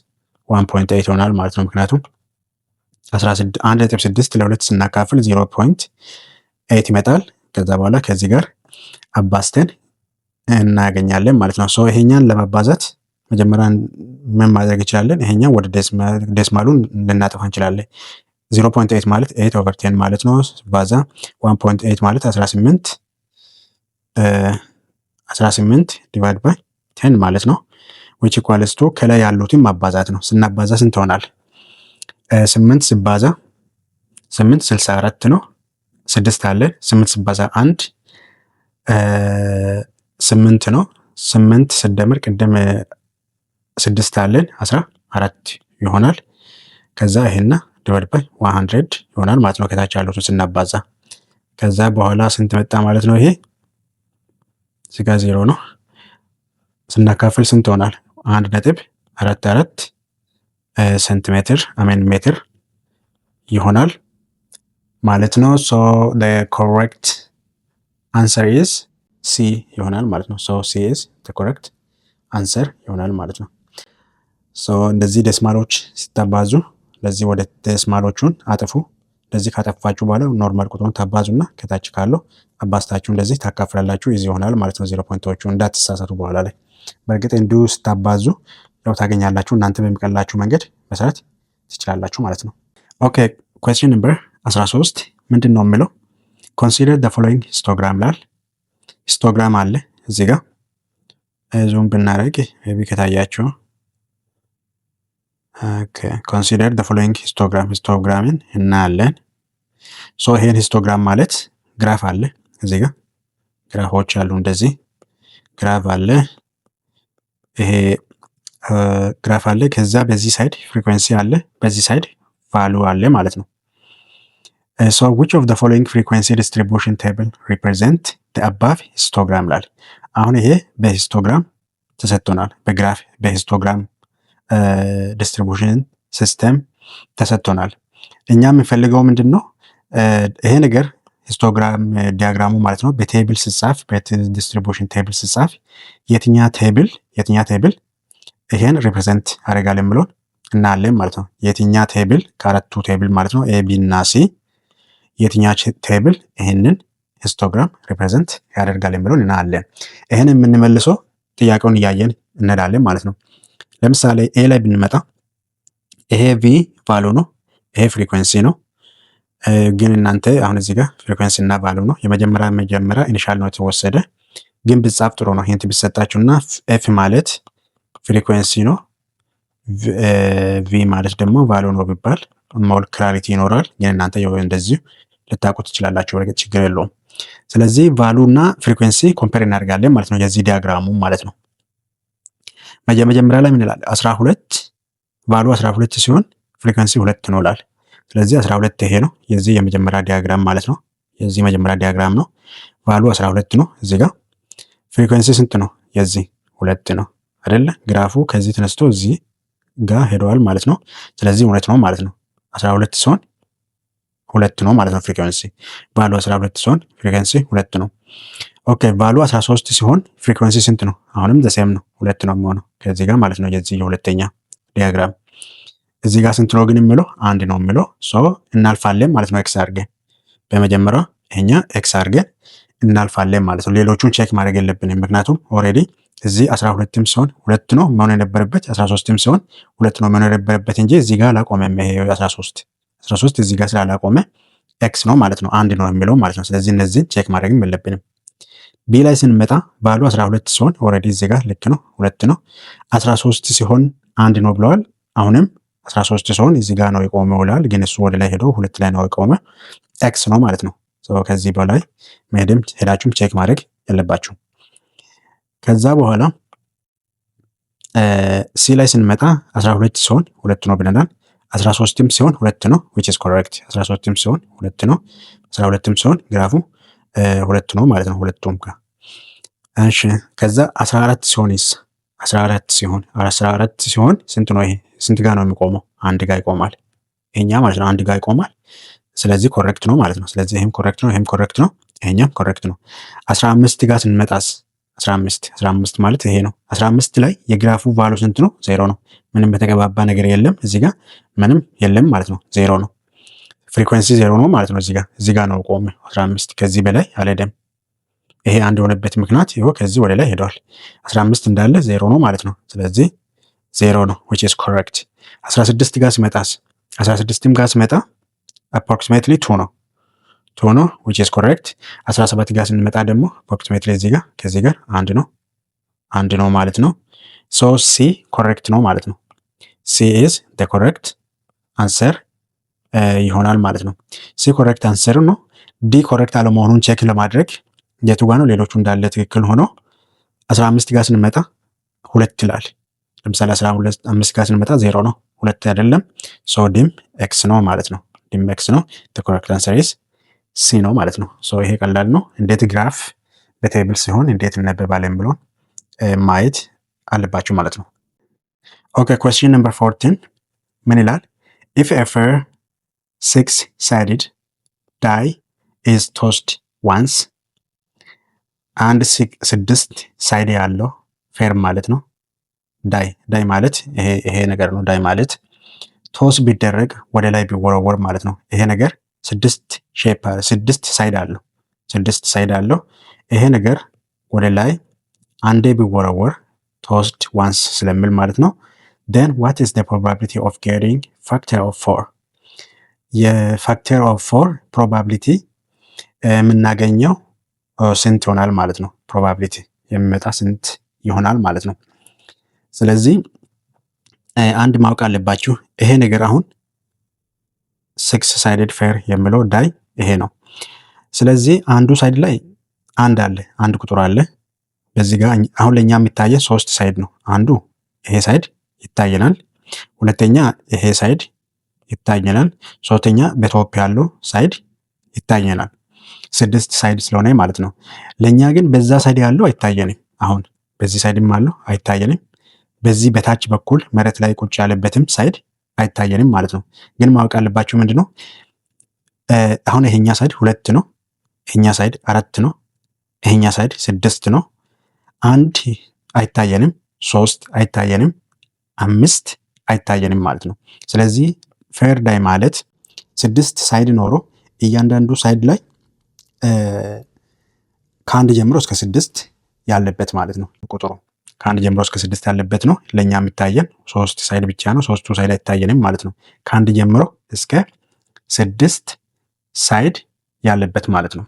1.8 ይሆናል ማለት ነው። ምክንያቱም 1.6 ለ2 ስናካፍል 0.8 ይመጣል። ከዛ በኋላ ከዚህ ጋር አባስተን እናገኛለን ማለት ነው። ሶ ይሄኛን ለማባዛት መጀመሪያ ምን ማድረግ እንችላለን? ይሄኛው ወደ ዴስማሉን ልናጠፋ እንችላለን። 0.8 ማለት 8 ኦቨር 10 ማለት ነው። ባዛ 1.8 ማለት 18 ዲቫይድ ባይ 10 ማለት ነው። which equals to ከላይ ያሉትን ማባዛት ነው። ስናባዛ ስንት ይሆናል? 8 ሲባዛ 8 64 ነው። 6 አለ 8 ሲባዛ 1 8 ነው። 8 ስደምር ቅድም 6 አለን 14 ይሆናል። ከዛ ይሄና ዲቫይድ ባይ 100 ይሆናል ማለት ነው። ከታች ያሉትን ስናባዛ ከዛ በኋላ ስንት መጣ ማለት ነው? ይሄ እዚህ ጋር 0 ነው። ስናካፍል ስንት ይሆናል? 1.44 ሴንቲሜትር ሜትር ይሆናል ማለት ነው። ሶ the correct answer is C ይሆናል ማለት ነው። ሶ C is the correct answer ይሆናል ማለት ነው። ሶ እንደዚህ ደስማሎች ሲታባዙ ለዚህ ወደ ደስማሎቹን አጥፉ። እንደዚህ ካጠፋችሁ በኋላ ኖርማል ቁጥሩን ታባዙና ከታች ካለው አባስታችሁ እንደዚህ ታካፍላላችሁ። ኢዚ ይሆናል ማለት ነው። 0 ፖይንቶቹ እንዳትሳሳቱ በኋላ ላይ። በእርግጥ እንዲሁ ስታባዙ ያው ታገኛላችሁ። እናንተ በሚቀላችሁ መንገድ መስራት ትችላላችሁ ማለት ነው። ኦኬ ኩዌስችን ነምበር 13 ምንድን ነው የሚለው? ኮንሲደር the following histogram ላል ሂስቶግራም አለ እዚህ ጋር ዙም ብናደርግ ቢ ከታያችሁ ኮንሲደር the following ሂስቶግራምን እናያለን። ሶ ይሄን ሂስቶግራም ማለት ግራፍ አለ እዚህ ጋር ግራፎች አሉ። እንደዚህ ግራፍ አለ፣ ይሄ ግራፍ አለ። ከዛ በዚህ ሳይድ ፍሪኩዌንሲ አለ፣ በዚህ ሳይድ ቫሉ አለ ማለት ነው። so which of the following frequency distribution table represent the above histogram ላል አሁን ይሄ በሂስቶግራም ተሰጥቶናል። በግራፍ በሂስቶግራም ዲስትሪቢዩሽን ሲስተም ተሰጥቶናል። እኛ የምንፈልገው ምንድን ነው? ይሄ ነገር ሂስቶግራም ዲያግራሙ ማለት ነው በቴብል ሲጻፍ በዲስትሪቢዩሽን ቴብል ሲጻፍ የትኛ ቴብል ይሄን ሪፕሬዘንት ያደርጋል የሚለውን እናያለን ማለት ነው። የትኛ ቴብል ከአራቱ ቴብል ማለት ነው ኤ ቢ እና ሲ የትኛ ቴብል ይሄንን ሂስቶግራም ሪፕሬዘንት ያደርጋል የሚለውን እናያለን። ይሄን የምንመልሰው ጥያቄውን እያየን እንሄዳለን ማለት ነው። ለምሳሌ ኤ ላይ ብንመጣ ይሄ ቪ ቫሉ ነው፣ ይሄ ፍሪኩዌንሲ ነው። ግን እናንተ አሁን እዚህ ጋር ፍሪኩዌንሲ እና ቫሉ ነው የመጀመሪያ ኢኒሻል ነው የተወሰደ። ግን ብጻፍ ጥሩ ነው። ሂንት ቢሰጣችሁና ኤፍ ማለት ፍሪኩዌንሲ ነው፣ ቪ ማለት ደግሞ ቫሉ ነው ቢባል ሞር ክላሪቲ ይኖራል። ግን እናንተ እንደዚህ ልታውቁት ትችላላችሁ፣ በርግጥ ችግር የለውም። ስለዚህ ቫሉ እና ፍሪኩዌንሲ ኮምፔር እናደርጋለን ማለት ነው፣ የዚህ ዲያግራሙ ማለት ነው። መጀመሪያ ላይ ምን ይላል? 12 ቫሉ 12 ሲሆን ፍሪኩዌንሲ 2 ነው ይላል። ስለዚህ 12 ይሄ ነው የዚህ የመጀመሪያ ዲያግራም ማለት ነው። የዚህ መጀመሪያ ዲያግራም ነው። ቫሉ 12 ነው። እዚህ ጋር ፍሪኩዌንሲ ስንት ነው? የዚህ 2 ነው አይደለ? ግራፉ ከዚህ ተነስቶ እዚህ ጋር ሄደዋል ማለት ነው። ስለዚህ 2 ነው ማለት ነው። 12 ሲሆን 2 ነው ማለት ነው ፍሪኩዌንሲ። ቫሉ 12 ሲሆን ፍሪኩዌንሲ 2 ነው። ኦኬ ቫሉ 13 ሲሆን ፍሪኩዌንሲ ስንት ነው? አሁንም ዘሴም ነው 2 ነው የሚሆነው ከዚህ ጋር ማለት ነው። የዚህ የሁለተኛ ዲያግራም እዚህ ጋር ስንት ነው ግን የሚለው 1 ነው የሚለው ሶ እናልፋለን ማለት ነው። ኤክስ አድርገን በመጀመሪያው እኛ ኤክስ አድርገን እናልፋለን ማለት ነው። ሌሎቹን ቼክ ማድረግ የለብንም ምክንያቱም ኦልሬዲ እዚህ 12ም ሲሆን 2 ነው መሆን የነበረበት 13ም ሲሆን 2 ነው መሆን የነበረበት እንጂ እዚህ ጋር አላቆመም። ይሄ 13 እዚህ ጋር ስላላቆመ ኤክስ ነው ማለት ነው 1 ነው የሚለው ማለት ነው። ስለዚህ እነዚህን ቼክ ማድረግም የለብንም። ቢ ላይ ስንመጣ ቫሉ 12 ሲሆን ኦልሬዲ እዚህ ጋር ልክ ነው 2 ነው። 13 ሲሆን 1 ነው ብለዋል። አሁንም 13 ሲሆን እዚህ ጋር ነው የቆመው ብለዋል። ግን እሱ ወደ ላይ ሄዶ 2 ላይ ነው የቆመ ኤክስ ነው ማለት ነው። ከዚህ በላይ መሄድም ሄዳችሁም ቼክ ማድረግ የለባችሁ። ከዛ በኋላ ሲ ላይ ስንመጣ 12 ሲሆን 2 ነው ብለናል። 13ም ሲሆን 2 ነው which is correct 13ም ሲሆን 2 ነው 12ም ሲሆን ግራፉ 2 ነው ማለት ነው ሁለቱም ጋር። እሺ ከዛ 14 ሲሆንስ 14 ሲሆን ስንት ነው? ይሄ ስንት ጋር ነው የሚቆመው? 1 ጋር ይቆማል ይሄኛ ማለት ነው 1 ጋር ይቆማል። ስለዚህ ኮሬክት ነው ማለት ነው። ስለዚህ ይሄም ኮሬክት ነው ይሄም ኮሬክት ነው ይሄኛም ኮሬክት ነው። 15 ጋር ስንመጣስ 15 ማለት ይሄ ነው። 15 ላይ የግራፉ ቫሉ ስንት ነው? 0 ነው። ምንም በተገባባ ነገር የለም እዚህ ጋር ምንም የለም ማለት ነው 0 ነው። ፍሪኩዌንሲ 0 ነው ማለት ነው። እዚህ ጋር ነው ቆመ 15 ከዚህ በላይ አልሄደም። ይሄ አንድ የሆነበት ምክንያት ይኸው ከዚህ ወደ ላይ ሄዷል። 15 እንዳለ 0 ነው ማለት ነው። ስለዚህ 0 ነው which is correct። 16 ጋር ስመጣስ 16ም ጋር ስመጣ approximately 2 ነው 2 ነው which is correct። 17 ጋር ስንመጣ ደግሞ approximately እዚህ ጋር ከዚህ ጋር 1 ነው ማለት ነው። so C correct ነው ማለት ነው። C is the correct answer ይሆናል ማለት ነው። C correct answer ነው። D correct አለመሆኑን ቼክ ለማድረግ የቱ ጋር ነው ሌሎቹ እንዳለ ትክክል ሆኖ 15 ጋር ስንመጣ 2 ይላል። ለምሳሌ 15 ጋር ስንመጣ 0 ነው 2 አይደለም። so dim x ነው ማለት ነው። dim x ነው the correct answer is C ነው ማለት ነው። ይሄ ቀላል ነው። እንዴት ግራፍ በቴብል ሲሆን እንዴት እናበባለን ብሎን ማየት አለባችሁ ማለት ነው። ኦኬ question number 14 ምን ይላል? if a fair 6-sided die is tossed once አንድ 6 ሳይድ ያለው ፌር ማለት ነው። ዳይ ማለት ይሄ ነገር ነው። ዳይ ማለት ቶስ ቢደረግ ወደ ላይ ቢወረወር ማለት ነው። ይሄ ነገር 6 ሼፕ 6 ሳይድ አለው። ይሄ ነገር ወደ ላይ አንዴ ቢወረወር ቶስድ ዋንስ ስለሚል ማለት ነው። then what is the probability of getting factor of 4? የፋክተር ኦፍ 4 ፕሮባቢሊቲ የምናገኘው ስንት ይሆናል ማለት ነው። ፕሮባቢሊቲ የሚመጣ ስንት ይሆናል ማለት ነው። ስለዚህ አንድ ማወቅ አለባችሁ። ይሄ ነገር አሁን 6 ሳይድድ ፌር የሚለው ዳይ ይሄ ነው። ስለዚህ አንዱ ሳይድ ላይ አንድ ቁጥር አለ። በዚህ ጋር አሁን ለኛ የሚታየ 3 ሳይድ ነው። አንዱ ይሄ ሳይድ ይታየናል፣ ሁለተኛ ይሄ ሳይድ ይታየናል፣ ሶስተኛ በቶፕ ያለው ሳይድ ይታየናል። 6 ሳይድ ስለሆነ ማለት ነው። ለኛ ግን በዛ ሳይድ ያለው አይታየንም። አሁን በዚህ ሳይድም አለው አይታየንም። በዚህ በታች በኩል መሬት ላይ ቁጭ ያለበትም ሳይድ አይታየንም ማለት ነው። ግን ማወቅ ያለባችሁ ምንድነው አሁን ይሄኛ ሳይድ 2 ነው፣ ይሄኛ ሳይድ 4 ነው፣ ይሄኛ ሳይድ 6 ነው። 1 አይታየንም፣ 3 አይታየንም፣ 5 አይታየንም ማለት ነው። ስለዚህ ፌር ዳይ ማለት 6 ሳይድ ኖሮ እያንዳንዱ ሳይድ ላይ ከአንድ ጀምሮ እስከ 6 ያለበት ማለት ነው። ቁጥሩ ከአንድ ጀምሮ እስከ 6 ያለበት ነው። ለኛ የሚታየን 3 ሳይድ ብቻ ነው። 3ቱ ሳይድ አይታየንም ማለት ነው። ከአንድ ጀምሮ እስከ 6 ሳይድ ያለበት ማለት ነው።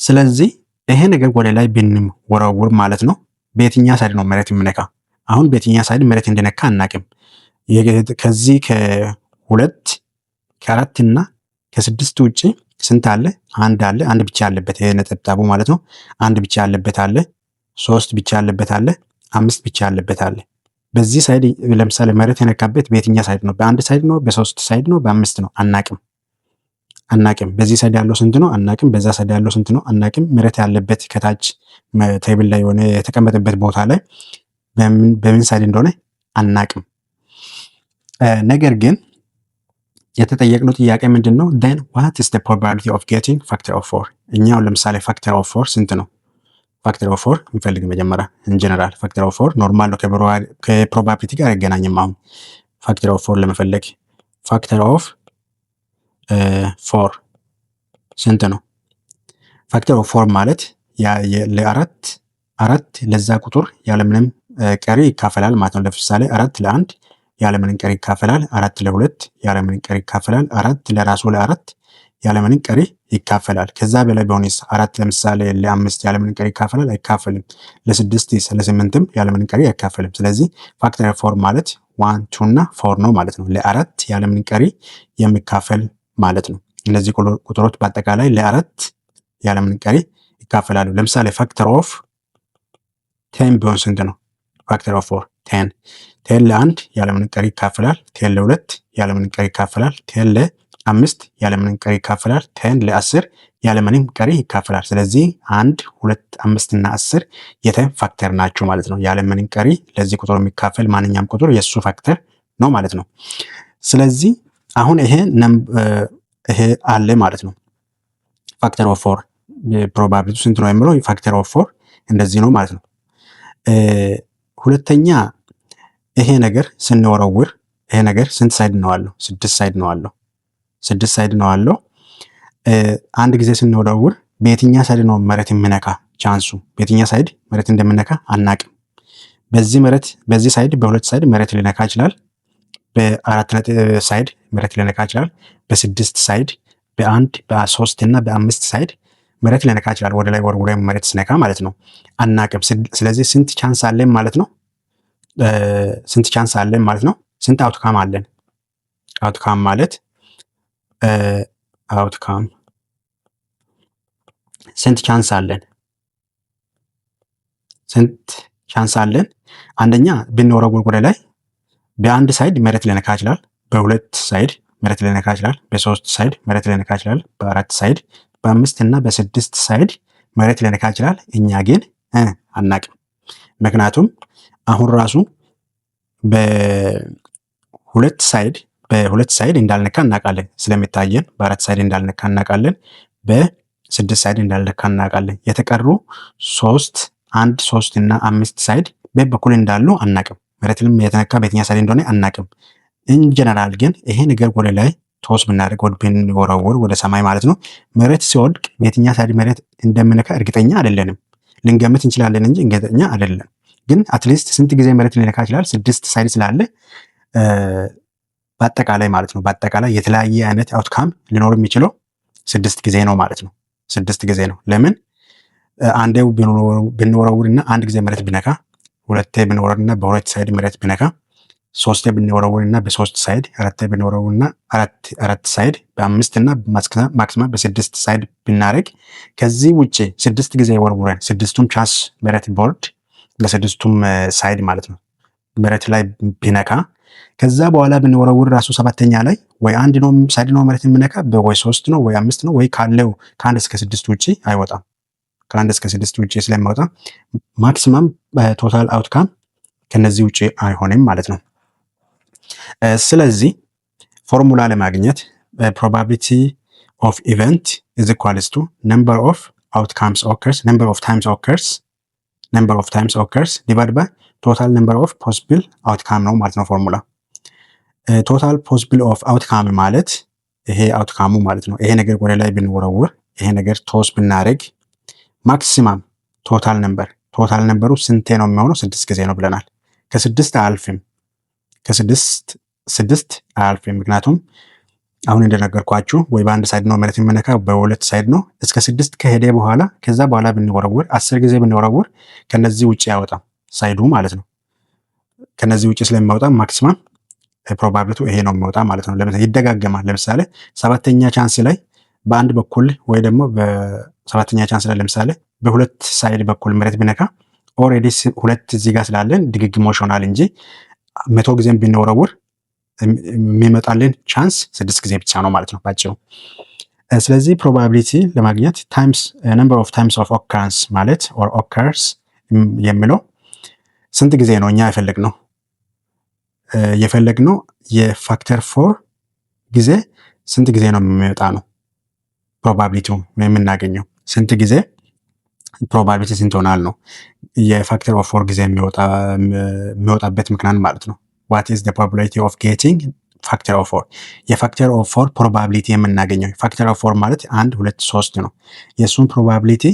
ስለዚህ ይሄ ነገር ወደ ላይ ብንወረውር ማለት ነው በየትኛ ሳይድ ነው መሬት የምነካ? አሁን በየትኛ ሳይድ መሬት እንደነካ አናቅም። ከዚህ ከ2 ከ4 እና ከ6 ውጪ ስንት አለ? አንድ ብቻ ያለበት ይሄ ነጠብጣቡ ማለት ነው። አንድ ብቻ ያለበት አለ፣ 3 ብቻ ያለበት አለ፣ 5 ብቻ ያለበት አለ። በዚህ ሳይድ ለምሳሌ መሬት የነካበት በየትኛ ሳይድ ነው? በአንድ ሳይድ ነው? በ3 ሳይድ ነው? በ5 ነው? አናቅም። በዚህ ሳይድ ያለው ስንት ነው? አናቅም። በዛ ሳይድ ያለው ስንት ነው? አናቅም። መሬት ያለበት ከታች ቴብል ላይ የሆነ የተቀመጠበት ቦታ ላይ በምን ሳይድ እንደሆነ አናቅም። ነገር ግን የተጠየቅነው ጥያቄ ምንድን ነው? then what is the probability of getting factor of 4? እኛው ለምሳሌ factor of 4 ስንት ነው? ፋክተር ኦፍ 4 እንፈልግ መጀመሪያ። ኢን ጀነራል ፋክተር ኦፍ 4 ኖርማል ነው፣ ከፕሮባቢሊቲ ጋር አይገናኝም። አሁን ፋክተር ኦፍ 4 ለመፈለግ ፋክተር ኦፍ 4 ስንት ነው? ፋክተር ኦፍ 4 ማለት አራት ለዛ ቁጥር ያለምንም ቀሪ ይካፈላል ማለት ነው። ለምሳሌ 4 ለ1 ያለምንም ቀሪ ይካፈላል፣ 4 ለ2 ያለምንም ቀሪ ይካፈላል፣ 4 ለራሱ ለ4 ያለምንም ቀሪ ይካፈላል። ከዛ በላይ ቢሆንስ 4 ለምሳሌ ለ5 ያለምንም ቀሪ ይካፈላል? አይካፈልም። ለ6 ለ8ም ያለምንም ቀሪ አይካፈልም። ስለዚህ ፋክተር 4 ማለት 1 2 እና 4 ነው ማለት ነው። ለ4 ያለምንም ቀሪ የሚካፈል ማለት ነው። እነዚህ ቁጥሮች በአጠቃላይ ለ4 ያለምንም ቀሪ ይካፈላሉ። ለምሳሌ ፋክተር ኦፍ 10 ቢሆን ስንት ነው? ፋክተር ኦፍ 4 10 ለ1 ያለምንም ቀሪ ይካፈላል፣ 10 ለ2 ያለምንም ቀሪ ይካፈላል፣ 10 ለ5 ያለምንም ቀሪ ይካፈላል፣ 10 ለ10 ያለምንም ቀሪ ይካፈላል። ስለዚህ 1 2 5 እና 10 የ10 ፋክተር ናቸው ማለት ነው። ያለምንም ቀሪ ለዚህ ቁጥር የሚካፈል ማንኛውም ቁጥር የሱ ፋክተር ነው ማለት ነው። ስለዚህ አሁን ይሄ አለ ማለት ነው። ፋክተር ኦፍ 4 ፕሮባቢሊቲ ስንት ነው የሚለው ፋክተር ኦፍ 4 እንደዚህ ነው ማለት ነው። ሁለተኛ ይሄ ነገር ስንወረውር ይሄ ነገር ስንት ሳይድ ነው አለው? 6 ሳይድ ነው አለው። 6 ሳይድ ነው አለው። አንድ ጊዜ ስንወረውር በየትኛ ሳይድ ነው መሬት የሚነካ ቻንሱ? በየትኛ ሳይድ መሬት እንደምነካ አናቅም። በዚህ ሳይድ በሁለት ሳይድ መሬት ሊነካ ይችላል። በአራት ሳይድ መሬት ሊነካ ይችላል። በ6 ሳይድ በ1 በ3 እና በ5 ሳይድ መሬት ሊነካ ይችላል። ወደ ላይ ወርውሬ መሬት ስነካ ማለት ነው። አናቅም። ስለዚህ ስንት ቻንስ አለን ማለት ነው? ስንት ቻንስ አለን ማለት ነው? ስንት አውትካም አለን? አውትካም ማለት አውትካም ስንት ቻንስ አለን? ስንት ቻንስ አለን? አንደኛ ብንወረውር ወደ ላይ በአንድ ሳይድ መሬት ሊነካ ይችላል። በሁለት ሳይድ መሬት ሊነካ ይችላል። በ3 ሳይድ መሬት ሊነካ ይችላል። በ4 ሳይድ በ5 እና በ6 ሳይድ መሬት ሊነካ ይችላል። እኛ ግን አናቅም። ምክንያቱም አሁን ራሱ በሁለት ሳይድ እንዳልነካ እናውቃለን ስለሚታየን፣ በ4 ሳይድ እንዳልነካ እናውቃለን፣ በ6 ሳይድ እንዳልነካ እናውቃለን። የተቀሩ 1 3 እና 5 ሳይድ በበኩል እንዳሉ አናቅም። መሬትንም የተነካ በየትኛ ሳይድ እንደሆነ አናቅም። ኢንጀነራል ግን ይሄ ነገር ወደ ላይ ቶስ ብናደርግ ወደ ብንወረውር ወደ ሰማይ ማለት ነው፣ መሬት ሲወድቅ በየትኛ ሳይድ መሬት እንደምነካ እርግጠኛ አይደለንም። ልንገምት እንችላለን እንጂ እርግጠኛ አይደለም። ግን አትሊስት ስንት ጊዜ መሬት ሊነካ ይችላል? 6 ሳይድ ስላለ በአጠቃላይ ማለት ነው። በአጠቃላይ የተለያየ አይነት አውትካም ሊኖር የሚችለው 6 ጊዜ ነው ማለት ነው። 6 ጊዜ ነው። ለምን አንዴው ብንወረውርና አንድ ጊዜ መሬት ቢነካ፣ ሁለቴ ብንወረውርና በሁለት ሳይድ መሬት ቢነካ፣ ሶስቴ ብንወረውርና በ3 ሳይድ፣ አራቴ ብንወረውርና አራት ሳይድ፣ በ5 እና ማክሲማም በ6 ሳይድ ብናደርግ፣ ከዚህ ውጭ 6 ጊዜ ወርውረን 6ቱም ቻንስ መሬት ቦርድ ለስድስቱም ሳይድ ማለት ነው መሬት ላይ ቢነካ፣ ከዛ በኋላ ብንወረውር ራሱ 7ኛ ላይ ወይ አንድ ነው ሳይድ ነው መሬት የሚነካ፣ ወይ 3 ነው ወይ 5 ነው ወይ ካለው ከ1 እስከ 6 ውጪ አይወጣም። ከ1 እስከ 6 ውጪ ስለማይወጣ ማክሲመም ቶታል አውትካም ከነዚህ ውጪ አይሆንም ማለት ነው። ስለዚህ ፎርሙላ ለማግኘት ፕሮባቢሊቲ ኦፍ ኢቨንት ኢዝ ኢኳልስ ቱ ነምበር ኦፍ አውትካምስ ኦከርስ ነምበር ኦፍ ታይምስ ኦከርስ ዲቫይድ ባይ ቶታል ነምበር ኦፍ ፖሲብል አውትካም ነው ማለት ነው ፎርሙላ። ቶታል ፖሲብል ኦፍ አውትካም ማለት ይሄ አውትካሙ ማለት ነው። ይሄ ነገር ወደ ላይ ብንወረውር ይሄ ነገር ቶስ ብናደርግ ማክሲማም ቶታል ነምበሩ ስንቴ ነው የሚሆነው? 6 ጊዜ ነው ብለናል። ከ6 አያልፍም። ከ6 አያልፍም። ምክንያቱም አሁን እንደነገርኳችሁ ወይ በአንድ ሳይድ ነው መሬት የሚነካ በሁለት ሳይድ ነው። እስከ 6 ከሄደ በኋላ ከዛ በኋላ ብንወረውር 10 ጊዜ ብንወረውር ከነዚህ ውጪ አይወጣም ሳይዱ ማለት ነው። ከነዚህ ውጪ ስለሚወጣ ማክሲማም ፕሮባቢሊቲ ይሄ ነው የሚወጣ ማለት ነው። ለምሳሌ ይደጋገማል። ለምሳሌ 7ኛ ቻንስ ላይ በአንድ በኩል ወይ ደግሞ በ7ኛ ቻንስ ላይ ለምሳሌ በሁለት ሳይድ በኩል መሬት ቢነካ ኦልሬዲ 2 እዚህ ጋር ስላለን ድግግሞሽ ይሆናል እንጂ 100 ጊዜም ብንወረውር የሚመጣልን ቻንስ 6 ጊዜ ብቻ ነው ማለት ነው ባጭሩ። ስለዚህ ፕሮባቢሊቲ ለማግኘት ታይምስ ነምበር ኦፍ ታይምስ ኦፍ ኦከረንስ ማለት ኦር ኦከርስ የሚለው ስንት ጊዜ ነው እኛ የፈለግነው የፋክተር 4 ጊዜ ስንት ጊዜ ነው የሚወጣ ነው ፕሮባቢሊቲው የምናገኘው ስንት ጊዜ ፕሮባቢሊቲ ስንት ይሆናል ነው የፋክተር ኦፍ 4 ጊዜ የሚወጣበት ምክንያት ማለት ነው። what is the probability of getting factor of 4 የፋክተር ኦፍ 4 ፕሮባቢሊቲ የምናገኘው ፋክተር ኦፍ 4 ማለት 1 2 3 ነው። የእሱን ፕሮባቢሊቲ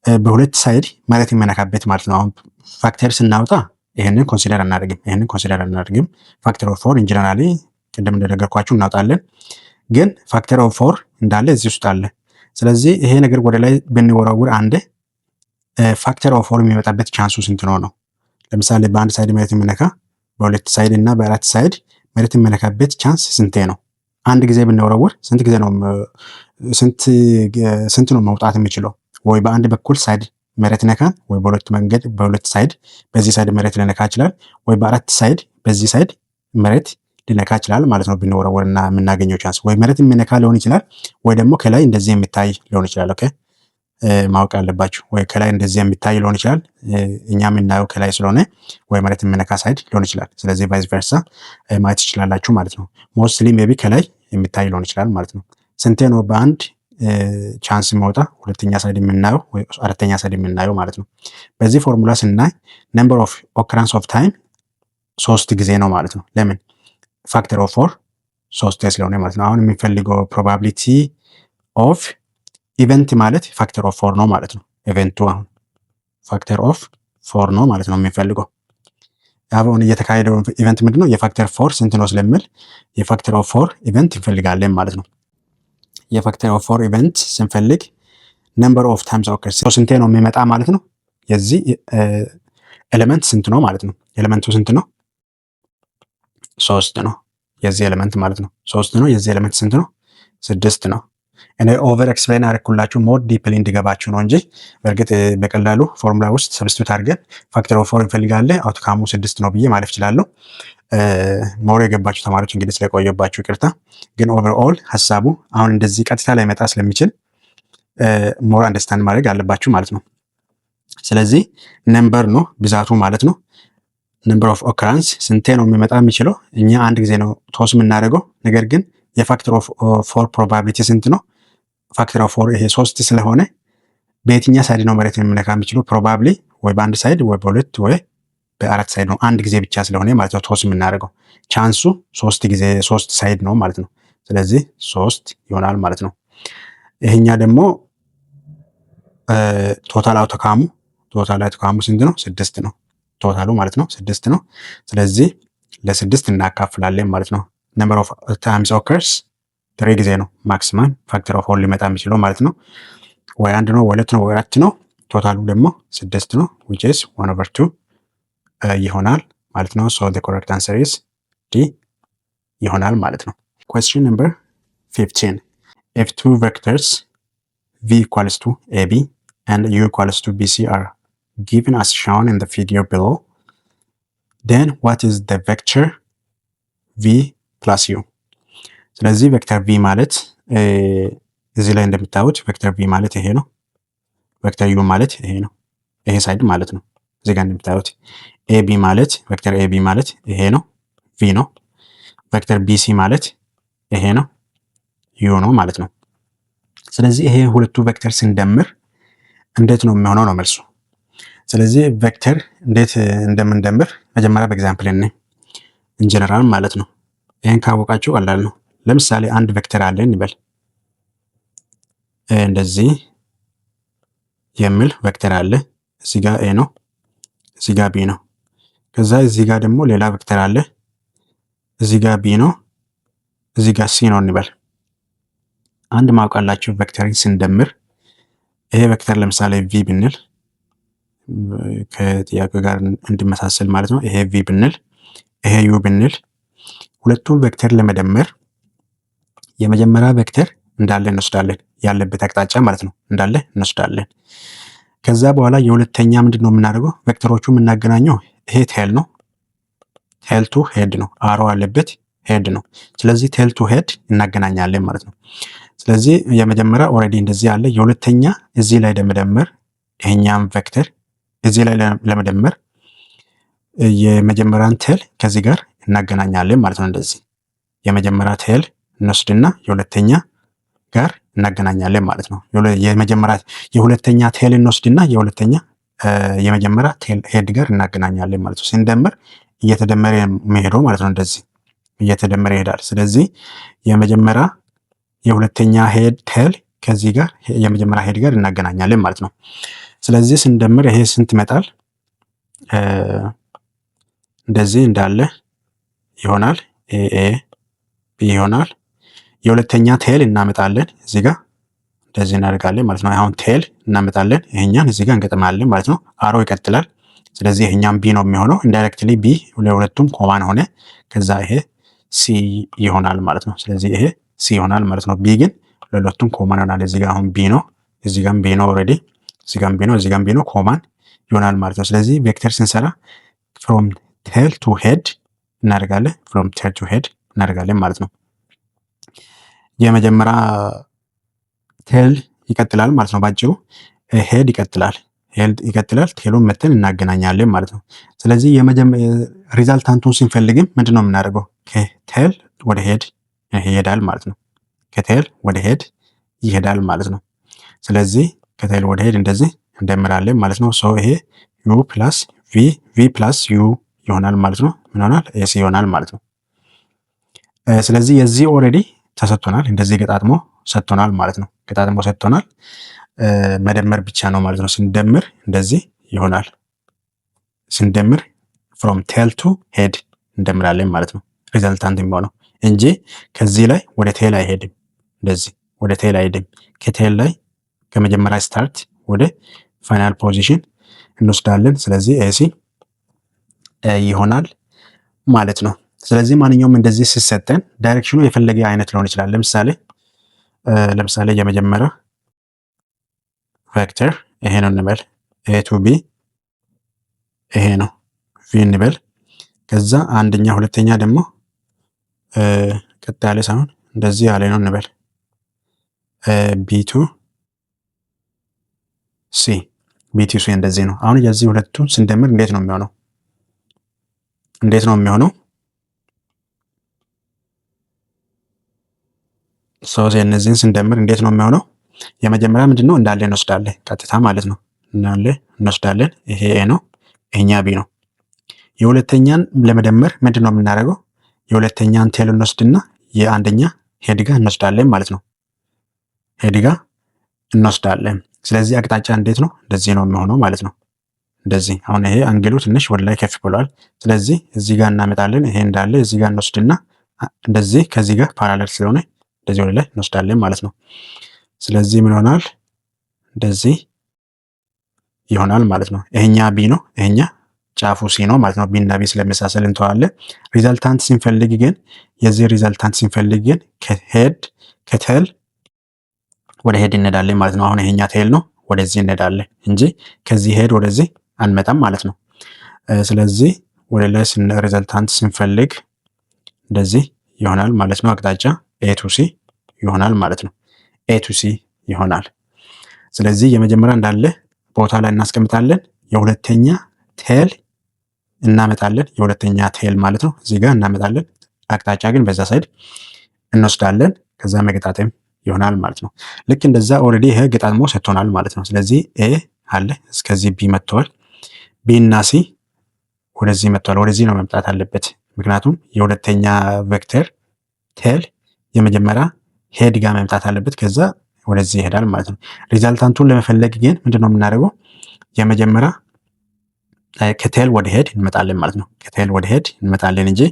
በሁለት ሳይድ ማለት የምነካበት ማለት ነው። አሁን ፋክተር ስናወጣ ይህንን ኮንሲደር አናደርግም። ፋክተር ኦፍ 4 ኢንጀነራሊ ቅድም እንደነገርኳችሁ እናውጣለን፣ ግን ፋክተር ኦፍ 4 እንዳለ እዚህ ውስጥ አለ። ስለዚህ ይሄ ነገር ወደ ላይ ብንወረውር አንድ ፋክተር ኦፍ 4 የሚመጣበት ቻንሱ ስንት ነው? ለምሳሌ በአንድ ሳይድ መሬት የምነካ በሁለት ሳይድ እና በአራት ሳይድ መሬት የምነካበት ቻንስ ስንቴ ነው? አንድ ጊዜ ብንወረውር ስንት ጊዜ ነው ስንት ነው መውጣት የሚችለው? ወይ በአንድ በኩል ሳይድ መሬት ነካን፣ ወይ በሁለት ሳይድ በዚህ ሳይድ መሬት ሊነካ ይችላል፣ ወይ በአራት ሳይድ በዚህ ሳይድ መሬት ሊነካ ይችላል ማለት ነው። ብንወረውር እና የምናገኘው ቻንስ ወይ መሬት የሚነካ ሊሆን ይችላል፣ ወይ ደግሞ ከላይ እንደዚህ የሚታይ ሊሆን ይችላል። ኦኬ ማወቅ አለባችሁ። ወይ ከላይ እንደዚህ የሚታይ ሊሆን ይችላል፣ እኛ የምናየው ከላይ ስለሆነ ወይ መሬት የሚነካ ሳይድ ሊሆን ይችላል። ስለዚህ ቫይስ ቨርሳ ማየት ትችላላችሁ ማለት ነው። ሞስትሊ ሜቢ ከላይ የሚታይ ሊሆን ይችላል ማለት ነው። ስንቴ ነው በአንድ ቻንስ የሚወጣ ሁለተኛ ሳይድ የምናየው ወይ አራተኛ ሳይድ የምናየው ማለት ነው። በዚህ ፎርሙላ ስናይ ነምበር ኦፍ ኦከራንስ ኦፍ ታይም 3 ጊዜ ነው ማለት ነው። ለምን ፋክተር ኦፍ 4 3 ስለሆነ ማለት ነው። አሁን የሚፈልገው ፕሮባቢሊቲ ኦፍ ኢቨንት ማለት ፋክተር ኦፍ 4 ነው ማለት ነው። ኢቨንቱ አሁን ፋክተር ኦፍ 4 ነው ማለት ነው የሚፈልገው። አሁን እየተካሄደው ኢቨንት ምንድነው? የፋክተር 4 ስንት ነው ስለሚል የፋክተር ኦፍ 4 ኢቨንት እንፈልጋለን ማለት ነው። የፋክተር ኦፍ 4 ኢቨንት ስንፈልግ ነምበር ኦፍ ታይምስ ኦከርስ ስንቴ ነው የሚመጣ ማለት ነው። የዚህ ኤሌመንት ስንት ነው ማለት ነው። ኤሌመንቱ ስንት ነው? 3 ነው። የዚህ ኤሌመንት ማለት ነው 3 ነው። የዚህ ኤሌመንት ስንት ነው? 6 ነው። እኔ ኦቨር ኤክስፕሌን አደረኩላችሁ ሞር ዲፕሊ እንዲገባችሁ ነው እንጂ በእርግጥ በቀላሉ ፎርሙላ ውስጥ ሰብስቲቱት አድርገን ፋክተር ኦፍ 4 እንፈልጋለን አውትካሙ 6 ነው ብዬ ማለፍ እችላለሁ። ሞር የገባችሁ ተማሪዎች እንግዲህ ስለቆየባችሁ ይቅርታ። ግን ኦቨርኦል ሀሳቡ አሁን እንደዚህ ቀጥታ ላይ መጣ ስለሚችል ሞር አንደርስታንድ ማድረግ አለባችሁ ማለት ነው። ስለዚህ ነምበር ነው ብዛቱ ማለት ነው። ነምበር ኦፍ ኦከራንስ ስንቴ ነው የሚመጣ የሚችለው? እኛ አንድ ጊዜ ነው ቶስ የምናደርገው። ነገር ግን የፋክተር ኦፍ 4 ፕሮባቢሊቲ ስንት ነው? ፋክተር ኦፍ 4 ይሄ 3 ስለሆነ በየትኛ ሳይድ ነው መሬት የሚነካ የሚችለው? ፕሮባብሊ ወይ በአንድ ሳይድ ወይ በሁለት ወይ በአራት ሳይድ ነው። አንድ ጊዜ ብቻ ስለሆነ ማለት ነው ቶስ የምናደርገው። ቻንሱ 3 ሳይድ ነው ማለት ነው። ስለዚህ 3 ይሆናል ማለት ነው። ይሄኛ ደግሞ ቶታል አውትካሙ ስንት ነው? 6 ነው ቶታሉ ማለት ነው 6 ነው። ስለዚህ ለ6 እናካፍላለን ማለት ነው። ነምበር ኦፍ ታይምስ ኦከርስ 3 ጊዜ ነው ማክሲመም ፋክተር ኦፍ 4 ሊመጣ የሚችለው ማለት ነው። ወይ 1 ነው ወይ 2 ነው ወይ 4 ነው። ቶታሉ ደግሞ 6 ነው which is 1/2 ይሆናል ማለት ነው። so the correct answer is D ይሆናል ማለት ነው። question number 15 if two vectors v equals to ab and u equals to bc are given as shown in the figure below, then what is the vector v plus u? ስለዚህ ቬክተር v ማለት እዚህ ላይ እንደምታዩት ቬክተር v ማለት ይሄ ነው። ቬክተር u ማለት ይሄ ነው። ይሄ ሳይድ ማለት ነው። እዚህ ጋር እንደምታዩት ab ማለት ቬክተር ab ማለት ይሄ ነው v ነው። ቬክተር bc ማለት ይሄ ነው u ነው ማለት ነው። ስለዚህ ይሄ ሁለቱ ቬክተር ስንደምር እንዴት ነው የሚሆነው ነው መልሱ። ስለዚህ ቬክተር እንዴት እንደምንደምር መጀመሪያ በኤግዛምፕል እንይ ኢንጀነራል ማለት ነው። ይሄን ካወቃችሁ ቀላል ነው። ለምሳሌ አንድ ቬክተር አለ እንበል እንደዚህ የሚል ቬክተር አለ። እዚህ ጋር a ነው፣ እዚህ ጋር b ነው። ከዛ እዚህ ጋር ደግሞ ሌላ ቬክተር አለ። እዚህ ጋር b ነው፣ እዚህ ጋር c ነው እንበል። አንድ ማውቃላችሁ ቬክተርን ስንደምር ይሄ ቬክተር ለምሳሌ v ብንል ከጥያቄው ጋር እንዲመሳሰል ማለት ነው። ይሄ v ብንል ይሄ u ብንል ሁለቱም ቬክተር ለመደመር የመጀመሪያ ቬክተር እንዳለ እንወስዳለን፣ ያለበት አቅጣጫ ማለት ነው እንዳለ እንወስዳለን። ከዛ በኋላ የሁለተኛ ምንድነው የምናደርገው? ቬክተሮቹ የምናገናኘው ይሄ ቴል ነው፣ ቴል ቱ ሄድ ነው፣ አሮ ያለበት ሄድ ነው። ስለዚህ ቴል ቱ ሄድ እናገናኛለን ማለት ነው። ስለዚህ የመጀመሪያ ኦልሬዲ እንደዚህ ያለ፣ የሁለተኛ እዚህ ላይ ለመደመር ይሄኛም ቬክተር እዚህ ላይ ለመደመር የመጀመሪያን ቴል ከዚህ ጋር እናገናኛለን ማለት ነው። እንደዚህ የመጀመሪያ ቴል እንወስድና የሁለተኛ ጋር እናገናኛለን ማለት ነው። የሁለተኛ ቴል እንወስድና የመጀመሪያ ቴል ሄድ ጋር እናገናኛለን ማለት ነው። ስንደምር እየተደመረ የሚሄደው ማለት ነው። እንደዚህ እየተደመረ ይሄዳል። ስለዚህ የሁለተኛ ሄድ ቴል ከዚህ ጋር የመጀመሪያ ሄድ ጋር እናገናኛለን ማለት ነው። ስለዚህ ስንደምር ይሄ ስንት ይመጣል? እንደዚህ እንዳለ ይሆናል። ኤ ቢ ይሆናል። የሁለተኛ ቴል እናመጣለን እዚህ ጋር እንደዚህ እናደርጋለን ማለት ነው። አሁን ቴል እናመጣለን ይሄኛን እዚህ ጋር እንገጥማለን ማለት ነው። አሮ ይቀጥላል። ስለዚህ ይሄኛም ቢ ነው የሚሆነው። ኢንዳይሬክትሊ ቢ ለሁለቱም ኮማን ሆነ። ከዛ ይሄ ሲ ይሆናል ማለት ነው። ስለዚህ ይሄ ሲ ይሆናል ማለት ነው። ቢ ግን ለሁለቱም ኮማን ይሆናል። እዚህ ጋር አሁን ቢ ነው፣ እዚህ ጋርም ቢ ነው ኦልሬዲ፣ እዚህ ጋርም ቢ ነው፣ እዚህ ጋርም ቢ ነው፣ ኮማን ይሆናል ማለት ነው። ስለዚህ ቬክተር ስንሰራ ፍሮም ቴል ቱ ሄድ እናደርጋለን፣ ፍሮም ቴል ቱ ሄድ እናደርጋለን ማለት ነው። የመጀመሪያ ቴል ይቀጥላል ማለት ነው። ባጭሩ ሄድ ይቀጥላል፣ ቴሉን መተን እናገናኛለን ማለት ነው። ስለዚህ ሪዛልታንቱን ስንፈልግም ምንድነው የምናደርገው? ከቴል ወደ ሄድ ይሄዳል ማለት ነው። ከቴል ወደ ሄድ ይሄዳል ማለት ነው። ስለዚህ ከቴል ወደ ሄድ እንደዚህ እንደምራለን ማለት ነው። ሶ ይሄ ዩ ፕላስ ቪ ፕላስ ዩ ይሆናል ማለት ነው። ምን ይሆናል? ኤሲ ይሆናል ማለት ነው። ስለዚህ የዚህ ኦልሬዲ ተሰጥቶናል፣ እንደዚህ ገጣጥሞ ሰጥቶናል ማለት ነው። ገጣጥሞ ሰጥቶናል፣ መደመር ብቻ ነው ማለት ነው። ስንደምር እንደዚህ ይሆናል። ስንደምር ፍሮም ቴል ቱ ሄድ እንደምራለን ማለት ነው። ሪዛልታንት የሚሆነው እንጂ ከዚህ ላይ ወደ ቴል አይሄድም። እንደዚህ ወደ ቴል አይሄድም። ከቴል ላይ ከመጀመሪያ ስታርት ወደ ፋይናል ፖዚሽን እንወስዳለን። ስለዚህ ኤሲ ይሆናል ማለት ነው። ስለዚህ ማንኛውም እንደዚህ ሲሰጠን ዳይሬክሽኑ የፈለገ አይነት ሊሆን ይችላል። ለምሳሌ የመጀመሪያ ቬክተር ይሄ ነው እንበል፣ ኤ ቱ ቢ ይሄ ነው ቪ እንበል። ከዛ አንደኛ ሁለተኛ ደግሞ ቀጥ ያለ ሳይሆን እንደዚህ ያለ ነው እንበል፣ ቢ ቱ ሲ እንደዚህ ነው። አሁን የዚህ ሁለቱን ስንደምር እንዴት ነው የሚሆነው? እነዚህን ስንደምር እንዴት ነው የሚሆነው? የመጀመሪያ ምንድነው እንዳለ እንወስዳለን፣ ቀጥታ ማለት ነው። እንዳለ እንወስዳለን። ይሄ ኤ ነው፣ ይሄኛ ቢ ነው። የሁለተኛን ለመደመር ምንድነው የምናደርገው? የሁለተኛን ቴል እንወስድና የአንደኛ ሄድ ጋር እንወስዳለን ማለት ነው። ሄድ ጋር እንወስዳለን። ስለዚህ አቅጣጫ እንዴት ነው? እንደዚህ ነው የሚሆነው ማለት ነው። እንደዚህ አሁን ይሄ አንግሉ ትንሽ ወደ ላይ ከፍ ብሏል። ስለዚህ እዚህ ጋር እናመጣለን። ይሄ እንዳለ እዚህ ጋር እንወስድና እንደዚህ ከዚህ ጋር ፓራሌል ስለሆነ እንደዚህ ወደ ላይ እንወስዳለን ማለት ነው። ስለዚህ ምን ይሆናል? እንደዚህ ይሆናል ማለት ነው። ይሄኛ ቢ ነው፣ ይሄኛ ጫፉ ሲ ነው ማለት ነው። ቢ እና ቢ ስለመሳሰል እንተዋለን። ሪዛልታንት ስንፈልግ ግን ከቴል ወደ ሄድ እንሄዳለን ማለት ነው። አሁን ይሄኛ ቴል ነው፣ ወደዚህ እንሄዳለን እንጂ ከዚህ ሄድ ወደዚህ አንመጣም ማለት ነው። ስለዚህ ወደ ላይ ሪዛልታንት ስንፈልግ እንደዚህ ይሆናል ማለት ነው። አቅጣጫ ኤ ቱ ሲ ይሆናል ማለት ነው። ኤ ቱ ሲ ይሆናል። ስለዚህ የመጀመሪያ እንዳለ ቦታ ላይ እናስቀምጣለን። የሁለተኛ ቴል እናመጣለን። የሁለተኛ ቴል ማለት ነው እዚህ ጋር እናመጣለን። አቅጣጫ ግን በዛ ሳይድ እንወስዳለን። ከዛ መገጣጠም ይሆናል ማለት ነው። ልክ እንደዛ ኦልሬዲ ይሄ ገጣጥሞ ሰጥቶናል ማለት ነው። ስለዚህ ኤ አለ እስከዚህ ቢ መጥተዋል። ቢ እና ሲ ወደዚህ መጥተዋል። ወደዚህ ነው መምጣት አለበት። ምክንያቱም የሁለተኛ ቬክተር ቴል የመጀመሪያ ሄድ ጋር መምጣት አለበት። ከዛ ወደዚህ ይሄዳል ማለት ነው። ሪዛልታንቱን ለመፈለግ ግን ምንድነው የምናደርገው? የመጀመሪያ ከቴል ወደ ሄድ እንመጣለን ማለት ነው። ከቴል ወደ ሄድ እንመጣለን እንጂ